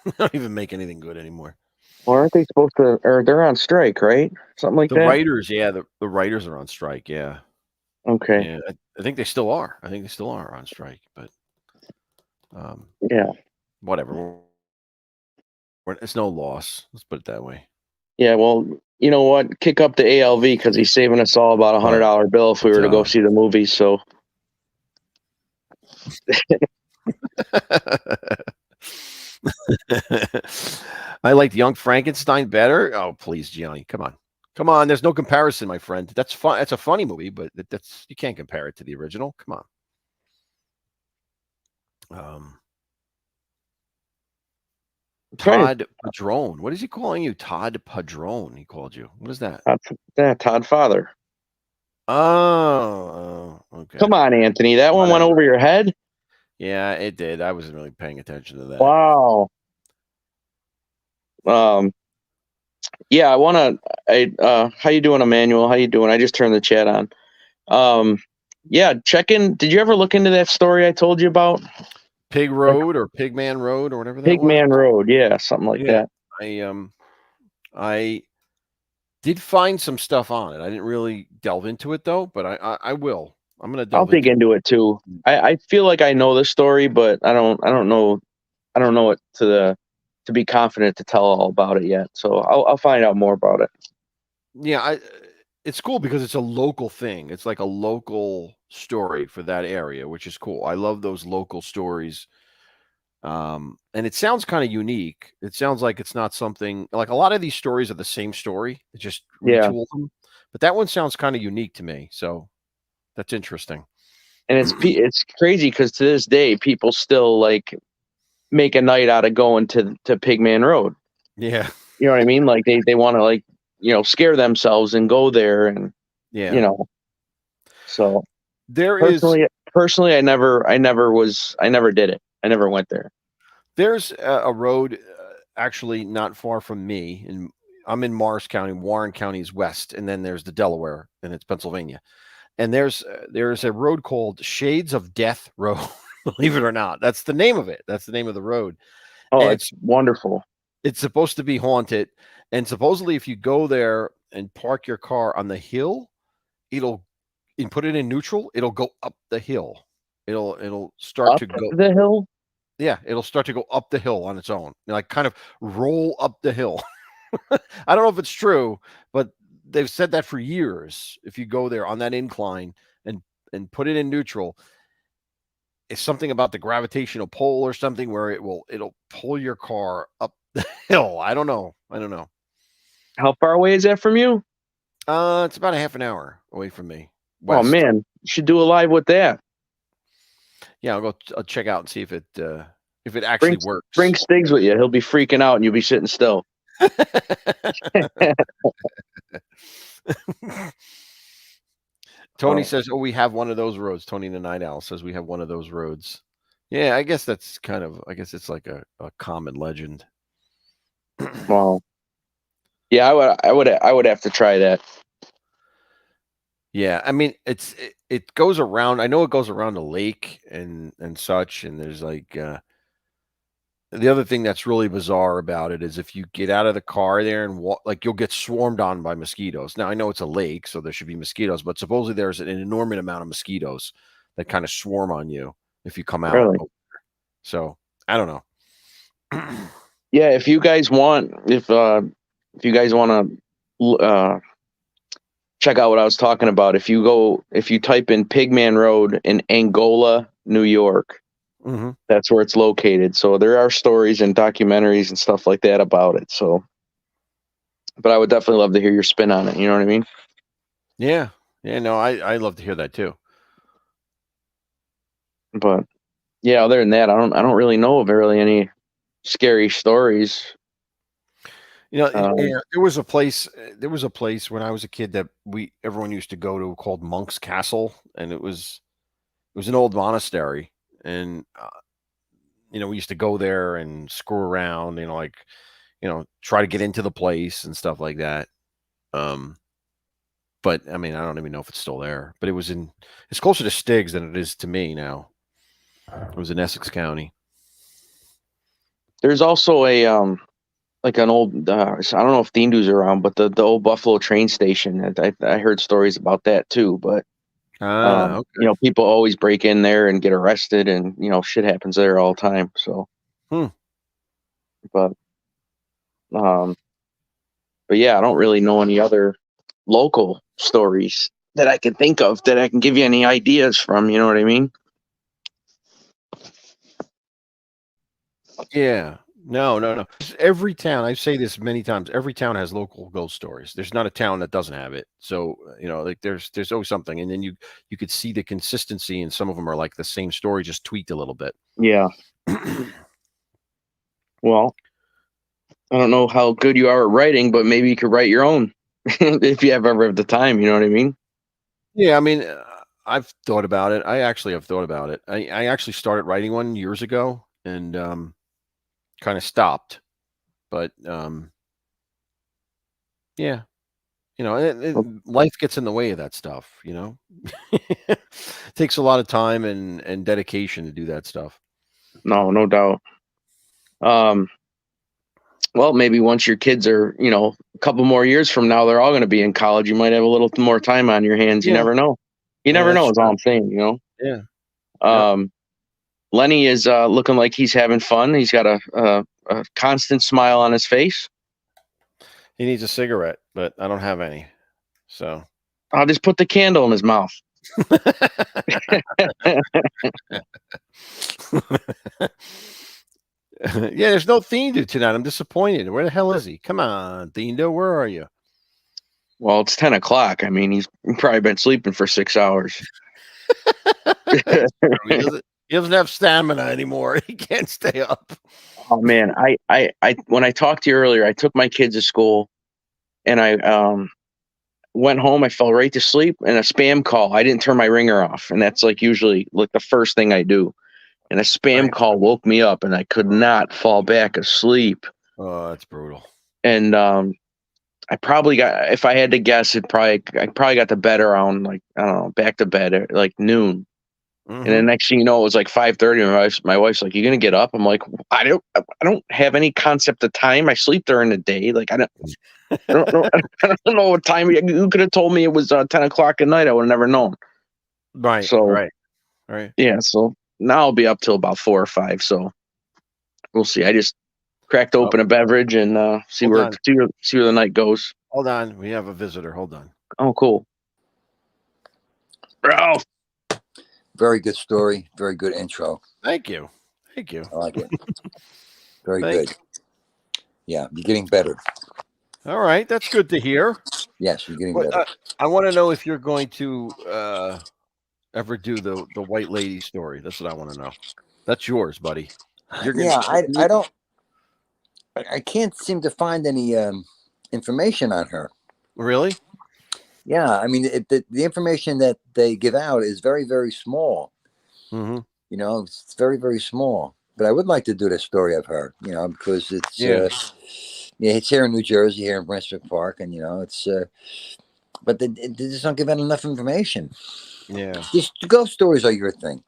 They don't even make anything good anymore. well, aren't they supposed to? Or they're on strike, right? Something like The that. writers, yeah, the writers are on strike. Yeah, Okay. yeah. I think they still are. I think they still are on strike. But Yeah. whatever. It's no loss. Let's put it that way. Yeah, well, you know what? Kick up the ALV because he's saving us all about $100 bill if we were to go see the movie. So I liked Young Frankenstein better. Oh, please, Gianni, come on. There's no comparison, my friend. That's fun. That's a funny movie, but that's you can't compare it to the original. Come on. Todd Padrone. What is he calling you? Todd Padrone. He called you. What is that? Todd Father. Oh, okay. Come on, Anthony. That one went over your head? Yeah, it did. I wasn't really paying attention to that. Wow. Yeah, I want to. How you doing, Emmanuel? How you doing? I just turned the chat on. Yeah, check in. Did you ever look into that story I told you about? Pig Road or Pigman Road or whatever that was? Pigman Road, yeah, something like that. I did find some stuff on it. I didn't really delve into it though, but I will. I'm gonna delve. I'll dig into it too. I feel like I know the story, but I don't know it to be confident to tell all about it yet. So I'll find out more about it. Yeah, it's cool because it's a local thing. It's like a local story for that area, which is cool. I love those local stories. And it sounds kind of unique. It sounds like it's not something like a lot of these stories are the same story. They just Yeah. retool them. But that one sounds kind of unique to me. So that's interesting. And it's crazy because to this day, people still like make a night out of going to Pigman Road. Yeah. You know what I mean? Like they want to like, scare themselves and go there and, Yeah. So There is personally, I never did it. I never went there. There's a road actually not far from me, and I'm in Morris County. Warren County is west, and then there's the Delaware, and it's Pennsylvania. And there's a road called Shades of Death Road. Believe it or not, that's the name of it. That's the name of the road. Oh, And it's wonderful. It's supposed to be haunted, and supposedly, if you go there and park your car on the hill, and put it in neutral, it'll go up the hill. It'll start Up to go the hill. Yeah, it'll start to go up the hill on its own, like kind of roll up the hill. I don't know if it's true, but they've said that for years. If you go there on that incline and put it in neutral, it's something about the gravitational pull or something where it'll pull your car up the hill. I don't know. How far away is that from you? It's about a half an hour away from me. West. Oh man, you should do a live with that. Yeah, I'll check out and see if it actually works. Bring Stiggs with you. He'll be freaking out and you'll be sitting still. Tony says, "Oh, we have one of those roads." Tony the Night Owl says we have one of those roads. Yeah, I guess that's I guess it's like a common legend. Wow. Yeah, I would have to try that. Yeah, I mean it goes around. I know it goes around a lake and such, and there's like the other thing that's really bizarre about it is if you get out of the car there and walk, like you'll get swarmed on by mosquitoes. Now I know it's a lake, so there should be mosquitoes, but supposedly there's an enormous amount of mosquitoes that kind of swarm on you if you come out. Really? So I don't know. Yeah, if you guys want, if you guys want to check out what I was talking about, if you type in Pigman Road in Angola, New York. Mm-hmm. That's where it's located. So there are stories and documentaries and stuff like that about it. So, but I would definitely love to hear your spin on it. You know what I mean? Yeah. Yeah. No, I love to hear that too. But yeah, other than that, I don't really know of really any scary stories. There was a place when I was a kid that everyone used to go to called Monk's Castle, and it was an old monastery. And, we used to go there and screw around, try to get into the place and stuff like that. But I mean, I don't even know if it's still there, but it's closer to Stiggs than it is to me now. It was in Essex County. There's also a, like an old, I don't know if Deendu's around, but the old Buffalo train station. I heard stories about that too, but okay. People always break in there and get arrested, and shit happens there all the time. So, but yeah, I don't really know any other local stories that I can think of that I can give you any ideas from. You know what I mean? Yeah. No. Every town, I say this many times, every town has local ghost stories. There's not a town that doesn't have it. So, like there's always something. And then you could see the consistency, and some of them are like the same story, just tweaked a little bit. Yeah. Well, I don't know how good you are at writing, but maybe you could write your own if you ever have the time. You know what I mean? Yeah. I mean, I've thought about it. I actually have thought about it. I actually started writing one years ago and, kind of stopped, but yeah, life gets in the way of that stuff. It takes a lot of time and dedication to do that stuff. No doubt. Well, maybe once your kids are, a couple more years from now, they're all going to be in college. You might have a little more time on your hands. You never know. You never know is all I'm saying, Yeah. Yep. Lenny is looking like he's having fun. He's got a constant smile on his face. He needs a cigarette, but I don't have any. So I'll just put the candle in his mouth. Yeah, there's no Thindo tonight. I'm disappointed. Where the hell is he? Come on, Thindo, where are you? Well, it's 10 o'clock. I mean, he's probably been sleeping for 6 hours. He doesn't have stamina anymore. He can't stay up. Oh man, I when I talked to you earlier, I took my kids to school, and I went home. I fell right to sleep, and a spam call. I didn't turn my ringer off, and that's like usually like the first thing I do. And a spam call woke me up, and I could not fall back asleep. Oh, that's brutal. And I probably got, if I had to guess, I probably got to bed around like, I don't know, back to bed at like noon. Mm-hmm. And then next thing you know, it was like 5:30. My wife's like, "You gonna get up?" I'm like, I don't have any concept of time. I sleep during the day. Like I don't know. I don't know what time. You could have told me it was 10 o'clock at night. I would have never known. Right. So right. Yeah. So now I'll be up till about 4 or 5. So we'll see. I just cracked open a beverage and see where the night goes. Hold on, we have a visitor. Hold on. Oh, cool. Ralph. Very good story. Very good intro. Thank you. I like it. Very good. Yeah, you're getting better. All right, that's good to hear. Yes, you're getting better. I want to know if you're going to ever do the white lady story. That's what I want to know. That's yours, buddy. I don't. I can't seem to find any information on her. Really? Yeah, I mean, the information that they give out is very, very small. Mm-hmm. You know, it's very, very small. But I would like to do the story of her. You know, because it's it's here in New Jersey, here in Brunswick Park, and you know, it's. But they just don't give out enough information. Yeah. These ghost stories are your thing.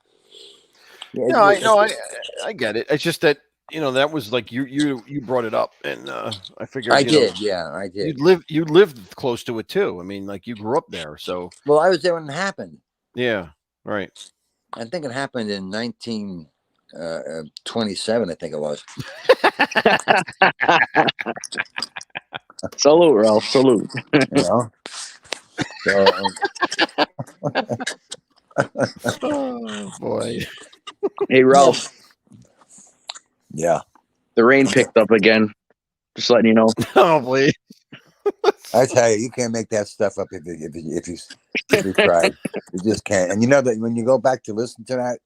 Yeah, I get it. It's just that that was like you brought it up, and I figured I did. Yeah, I did. You lived close to it too. I mean, like you grew up there, so. Well, I was there when it happened. Yeah. Right. I think it happened in 1927. I think it was. Salute, Ralph. Salute. You know. So, oh boy. Hey, Ralph. Yeah. The rain picked up again. Just letting you know. Oh, please. I tell you can't make that stuff up if you try. You just can't. And you know that when you go back to listen to that,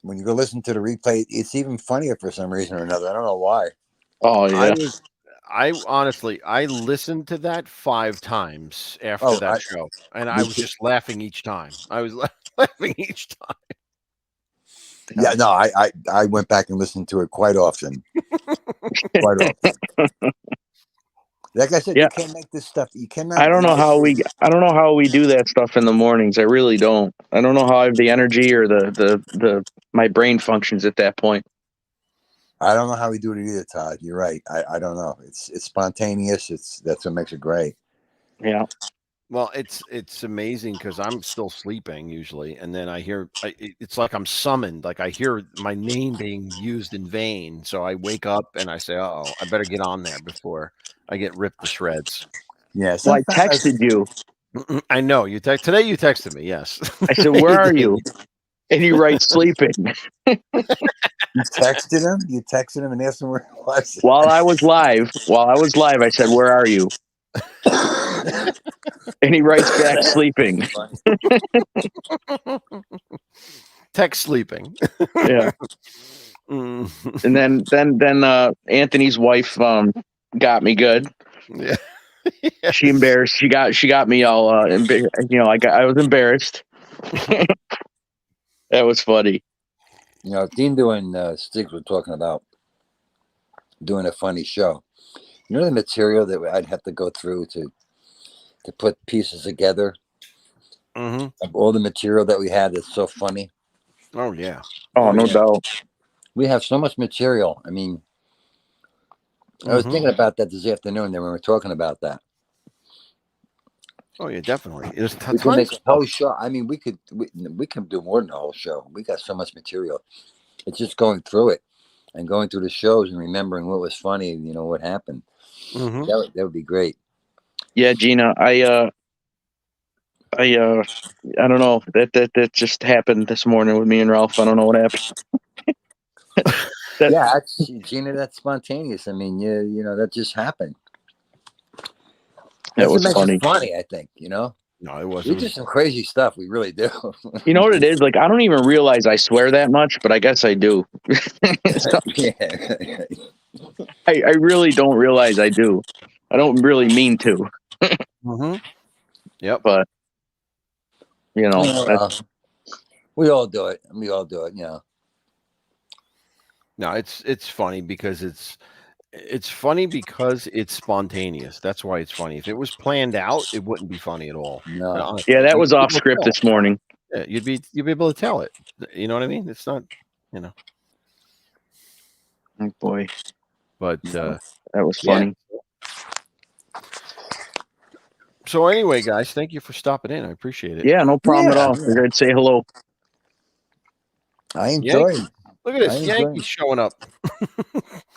when you go listen to the replay, it's even funnier for some reason or another. I don't know why. Oh yeah. I honestly listened to that 5 times after that show, and I was just laughing each time. I was laughing each time. Yeah, no, I went back and listened to it quite often. Quite often. Like I said, you can't make this stuff. You cannot. I don't know how we do that stuff in the mornings. I really don't. I don't know how I have the energy or the my brain functions at that point. I don't know how we do it either, Todd. You're right. I don't know. It's spontaneous. That's what makes it great. Yeah. Well, it's amazing because I'm still sleeping usually, and then I hear it's like I'm summoned. Like I hear my name being used in vain, so I wake up and I say, "Oh, I better get on there before I get ripped to shreds." Yes. Well, I texted you. I know you today. You texted me. Yes. I said, "Where are you?" And you write sleeping. You texted him. You texted him and asked him where he was. While I was live, I said, "Where are you?" And he writes back, "Sleeping." Text sleeping. Yeah. And then Anthony's wife got me good. Yeah. Yes. She embarrassed. She got me all I was embarrassed. That was funny. You know, Dean and Stiggs were talking about doing a funny show. You know the material that I'd have to go through to put pieces together of all the material that we had that's so funny. Oh yeah. Oh, no doubt. We have so much material. I mean, I was thinking about that this afternoon. Then we were talking about that. Oh yeah, definitely. There's we can make a whole show. I mean, we can do more than a whole show. We got so much material. It's just going through it and going through the shows and remembering what was funny. You know what happened. That would be great. Yeah, Gina, I don't know. That just happened this morning with me and Ralph. I don't know what happened. Yeah, that's, Gina, that's spontaneous. I mean, you know, that just happened. That That's what was makes funny. it funny, I think, you know? No, it was. We do some crazy stuff. We really do. You know what it is? Like, I don't even realize I swear that much, but I guess I do. So, Yeah. I really don't realize I do. I don't really mean to, Mm-hmm. Yep. but you know, We all do it. We all do it, you know. No, it's funny because it's funny because it's spontaneous. That's why it's funny. If it was planned out, it wouldn't be funny at all. No. Honestly, yeah, that you'd was be off able to script tell. this morning. Yeah, you'd be able to tell it. You know what I mean? It's not, you know. Oh, boy, But that was yeah. funny. So anyway, guys, thank you for stopping in. I appreciate it. Yeah, no problem at Yeah, all. Figured I'd say hello. I enjoy it. Look at this I enjoy Yankees showing up.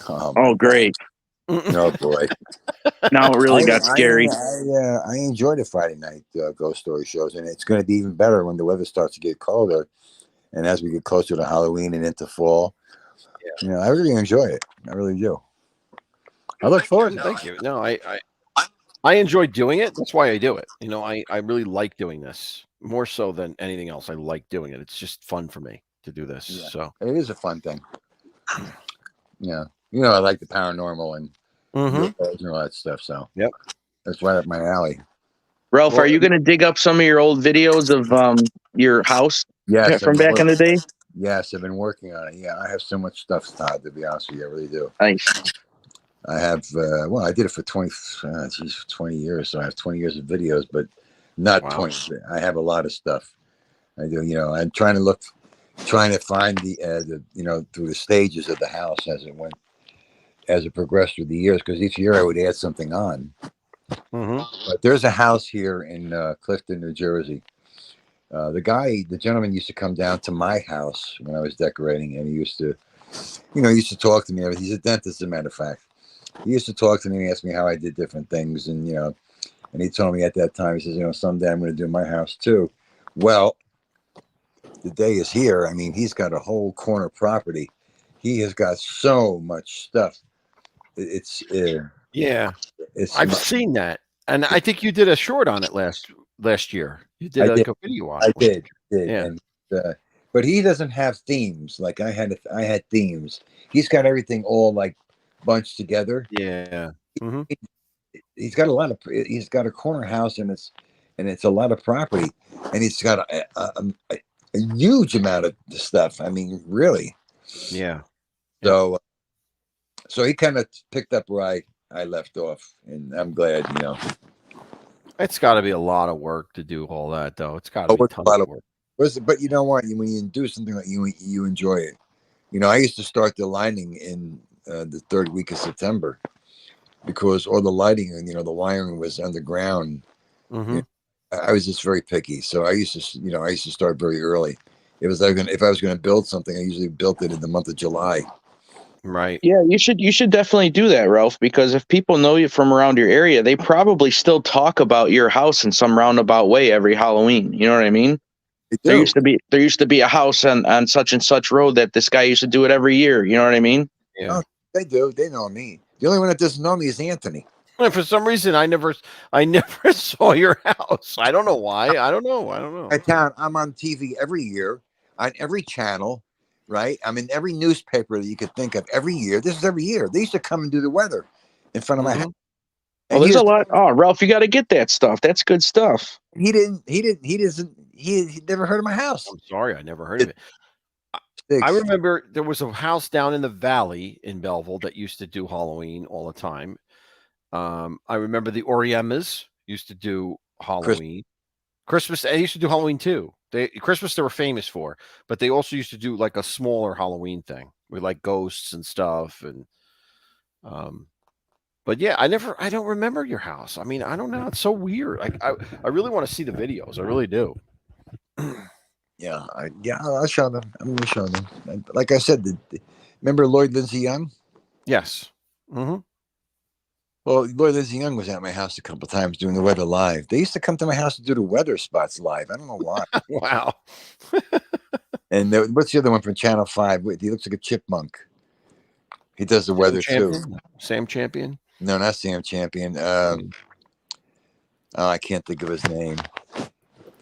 Oh, great. Oh boy. Now it really got scary. I enjoy the Friday night ghost story shows, and it's going to be even better when the weather starts to get colder, and as we get closer to Halloween and into fall. Yeah. You know, I really enjoy it. I really do. I look forward to it. Thank you. No, I enjoy doing it. That's why I do it. You know, I really like doing this more so than anything else. I like doing it. It's just fun for me to do this. Yeah. So It is a fun thing. Yeah. You know, I like the paranormal and UFOs and all that stuff. So yep, that's right up my alley. Ralph, Well, are you going to dig up some of your old videos of your house Yes, from back in the day? Yes, I've been working on it. Yeah, I have so much stuff, Todd, to be honest with you. I really do. Nice. I have, well, I did it for 20 years. So I have 20 years of videos, but not Wow. 20. I have a lot of stuff. I do, you know, I'm trying to find the you know, through the stages of the house as it progressed through the years, because each year I would add something on. But there's a house here in Clifton, New Jersey. The gentleman used to come down to my house when I was decorating, and he used to talk to me. He's a dentist, as a matter of fact. He used to talk to me and ask me how I did different things, and you know, and he told me at that time, he says, you know, someday I'm going to do my house too. Well, the day is here. I mean, he's got a whole corner property. He has got so much stuff. It's I've seen that, and I think you did a short on it last year. You did a video on it. I did. Yeah. And, but he doesn't have themes like I had. I had themes. He's got everything all like bunched together. Yeah. He's got a lot of. He's got a corner house, and it's a lot of property, and he's got a huge amount of stuff. I mean, really. Yeah. So he kind of picked up where I left off, and I'm glad, you know. It's got to be a lot of work to do all that, though. It's got to be a lot of work. But you know what? When you do something like you enjoy it. You know, I used to start the lighting in the third week of September because all the lighting and, you know, the wiring was underground. You know, I was just very picky. So I used to start very early. It was like if I was going to build something, I usually built it in the month of July. Right. Yeah, you should definitely do that, Ralph, because if people know you from around your area, they probably still talk about your house in some roundabout way every Halloween. You know what I mean? There used to be a house on such and such road that this guy used to do it every year. You know what I mean? Yeah. Oh, they do. They know me. The only one that doesn't know me is Anthony. For some reason, I never saw your house. I don't know why. I don't know. I'm on TV every year on every channel, right? I'm in every newspaper that you could think of every year. This is every year. They used to come and do the weather in front of my house. Well, there's a lot. Oh, Ralph, you got to get that stuff. That's good stuff. He never heard of my house. I'm sorry, I never heard of it. I remember there was a house down in the valley in Belleville that used to do Halloween all the time. I remember the Oriemas used to do Halloween. Christmas, they used to do Halloween too. Christmas they were famous for, but they also used to do like a smaller Halloween thing with like ghosts and stuff. And but yeah, I don't remember your house. I mean, I don't know. It's so weird. I really want to see the videos. I really do. Yeah, I'll show them. I'm going to show them. Like I said, remember Lloyd Lindsay Young? Yes. Well, Lloyd Lindsay Young was at my house a couple of times doing the weather live. They used to come to my house to do the weather spots live. I don't know why. Wow. And what's the other one from Channel 5? He looks like a chipmunk. He does the weather too. Sam Champion? No, not Sam Champion. I can't think of his name.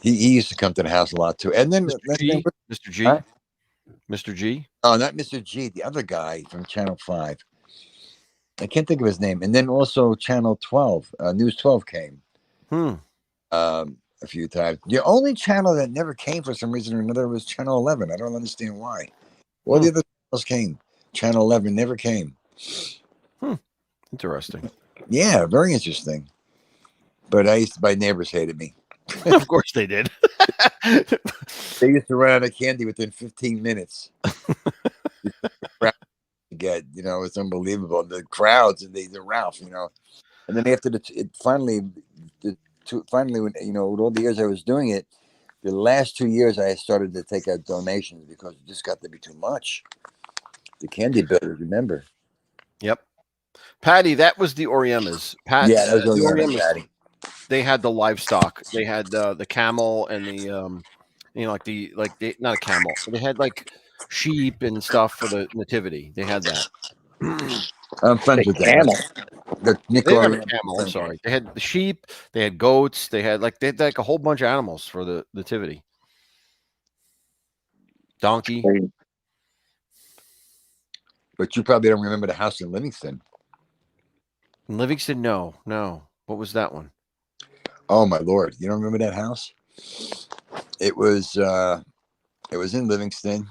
He used to come to the house a lot too. And then Mr. G? Mr. G? Huh? Mr. G? Oh, not Mr. G, the other guy from Channel 5. I can't think of his name. And then also Channel 12, News 12 came a few times. The only channel that never came for some reason or another was Channel 11. I don't understand why. All the other channels came. Channel 11 never came. Interesting. Yeah, very interesting. But my neighbors hated me. Of course they did. They used to run out of candy within 15 minutes. It's unbelievable. The crowds and the Ralph, and then after finally, when with all the years I was doing it, the last 2 years I started to take out donations because it just got to be too much. The candy builders, remember? Yep. Patty, that was the Oriemas. Yeah, that was the Oriemas, Patty. They had the livestock. They had the camel and the not a camel. They had like sheep and stuff for the nativity. They had that. I'm friends with camel. They didn't have a camel. I'm sorry. They had the sheep. They had goats. They had like a whole bunch of animals for the nativity. Donkey. But you probably don't remember the house in Livingston. In Livingston, no. What was that one? Oh my Lord! You don't remember that house? It was in Livingston.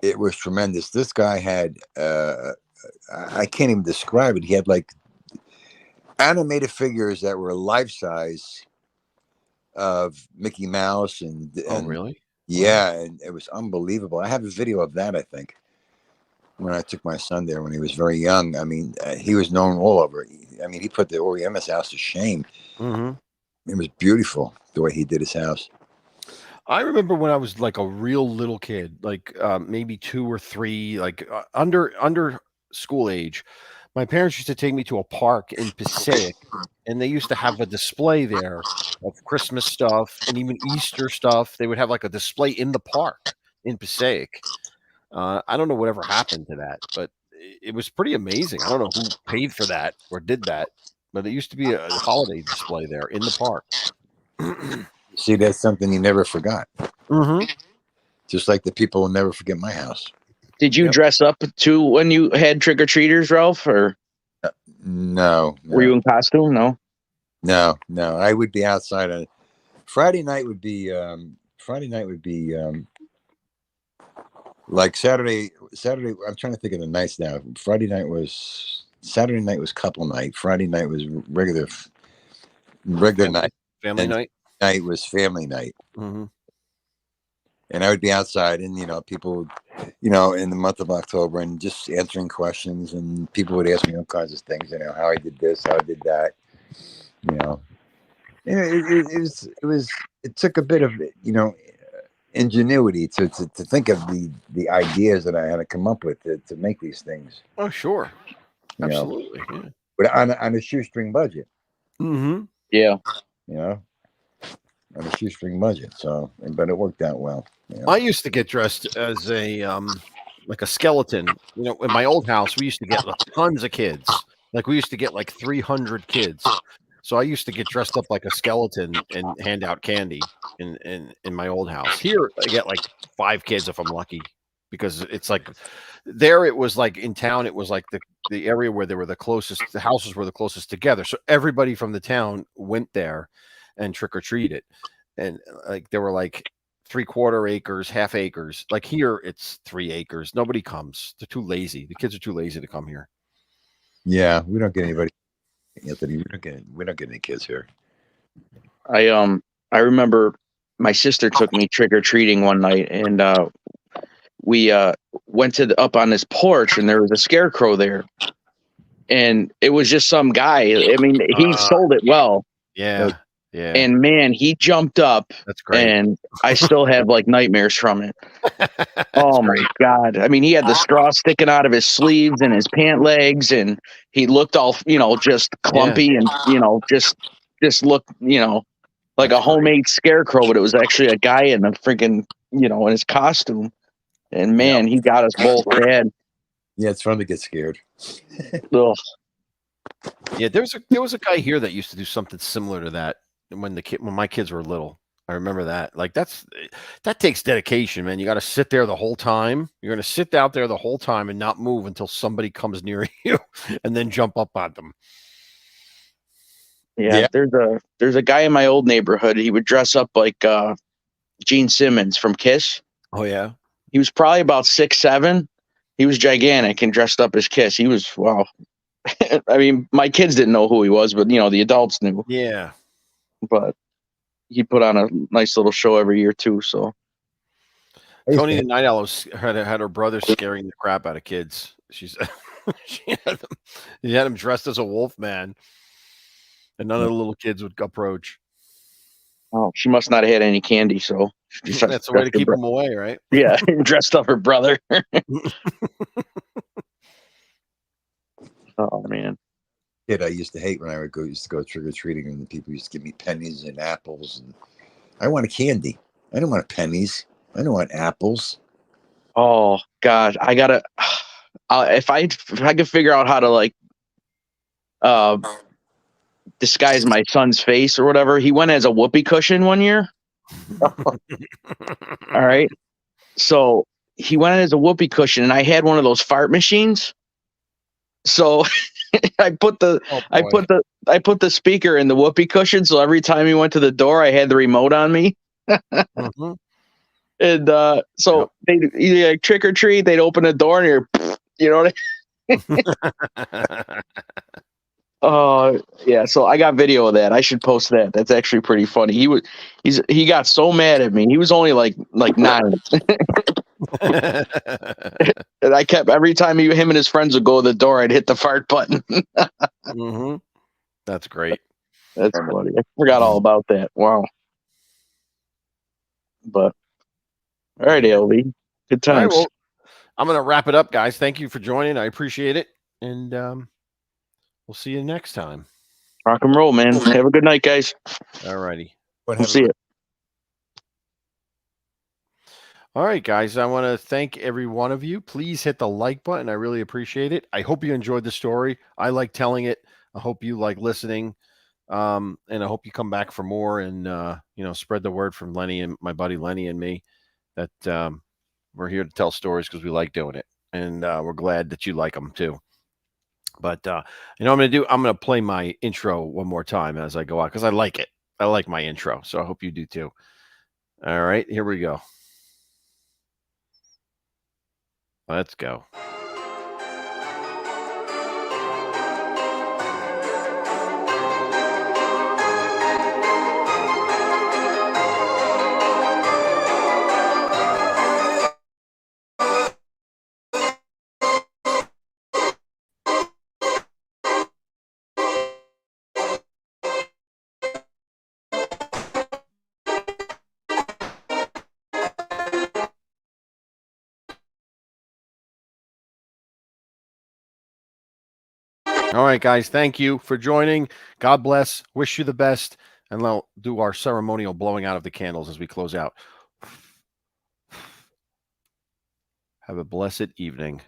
It was tremendous. This guy had I can't even describe it. He had like animated figures that were life size of Mickey Mouse and really? Yeah, and it was unbelievable. I have a video of that, I think, when I took my son there when he was very young. I mean, he was known all over. I mean, he put the Oriemas house to shame. It was beautiful the way he did his house. I remember when I was like a real little kid, like maybe 2 or 3, like under school age. My parents used to take me to a park in Passaic, and they used to have a display there of Christmas stuff and even Easter stuff. They would have like a display in the park in Passaic. I don't know whatever happened to that, but it was pretty amazing. I don't know who paid for that or did that, but it used to be a holiday display there in the park. See, that's something you never forgot. Just like the people will never forget my house. Did you dress up too when you had trick-or-treaters, Ralph? Or no. Were you in costume? No. I would be outside on Friday night. Would be like Saturday. I'm trying to think of the nights now. Saturday night was couple night. Friday night was regular night. Family night. Night was family night. And I would be outside, and people, in the month of October, and just answering questions, and people would ask me all kinds of things. How I did this, how I did that. It took a bit of ingenuity to think of the ideas that I had to come up with to make these things. Oh, sure, absolutely. Yeah. But on a shoestring budget. Yeah. On a shoestring budget, but it worked out well. I used to get dressed as a like a skeleton. In my old house, we used to get tons of kids. Like we used to get like 300 kids. So I used to get dressed up like a skeleton and hand out candy in my old house. Here, I get like 5 kids if I'm lucky, because it's like there. It was like in town. It was like the area where they were the closest. The houses were the closest together. So everybody from the town went there and trick or treated, and like there were like 3/4 acres, half acres. Like here, it's 3 acres. Nobody comes. They're too lazy. The kids are too lazy to come here. Yeah, we don't get anybody. Anthony, we don't get any kids here. I remember my sister took me trick or treating one night, and we went up on this porch, and there was a scarecrow there, and it was just some guy. I mean, he sold it well. Yeah. Yeah. And man, he jumped up. That's great. And I still have like nightmares from it. Oh my God. I mean, he had the straw sticking out of his sleeves and his pant legs, and he looked all, just clumpy and, just looked, like a homemade scarecrow, but it was actually a guy in a freaking, in his costume. And man, he got us both bad. Yeah, it's fun to get scared. Ugh. Yeah, there was a guy here that used to do something similar to that when my kids were little. I remember that. Like that takes dedication, man. You got to sit there the whole time. You're going to sit out there the whole time and not move until somebody comes near you, and then jump up on them. Yeah, there's a guy in my old neighborhood. He would dress up like Gene Simmons from Kiss. Oh yeah. He was probably about 6'7". He was gigantic and dressed up as Kiss. He was wow. I mean, my kids didn't know who he was, but the adults knew. Yeah. But he put on a nice little show every year too. So Tony the Night Owl had her brother scaring the crap out of kids. She had him dressed as a wolf man, and none of the little kids would approach. Oh, she must not have had any candy, so that's the way to keep them away, right? Yeah, dressed up her brother. Oh man. Kid I used to hate when I used to go trick or treating, and the people used to give me pennies and apples, and I wanted candy. I don't want pennies. I don't want apples. Oh God, I gotta. If I could figure out how to like disguise my son's face or whatever, he went as a whoopee cushion one year. All right, so he went as a whoopee cushion, and I had one of those fart machines. So I put the speaker in the whoopee cushion, so every time he went to the door, I had the remote on me. Mm-hmm. And so they'd either like trick or treat, they'd open the door and you know what I mean? Oh yeah, so I got video of that. I should post that. That's actually pretty funny. He got so mad at me. He was only like 9. And I kept every time him and his friends would go to the door, I'd hit the fart button. Mm-hmm. That's great. That's funny. I forgot all about that. Wow. But all right, ALV. Good times. All right, well, I'm gonna wrap it up, guys. Thank you for joining. I appreciate it. And we'll see you next time. Rock and roll, man. Have a good night, guys. All righty. We'll see you. All right, guys. I want to thank every one of you. Please hit the like button. I really appreciate it. I hope you enjoyed the story. I like telling it. I hope you like listening. And I hope you come back for more and spread the word from Lenny and my buddy Lenny and me that we're here to tell stories because we like doing it. And we're glad that you like them too. But I'm going to play my intro one more time as I go out because I like it. I like my intro. So I hope you do too. All right, here we go. Let's go. All right, guys. Thank you for joining. God bless. Wish you the best. And we'll do our ceremonial blowing out of the candles as we close out. Have a blessed evening.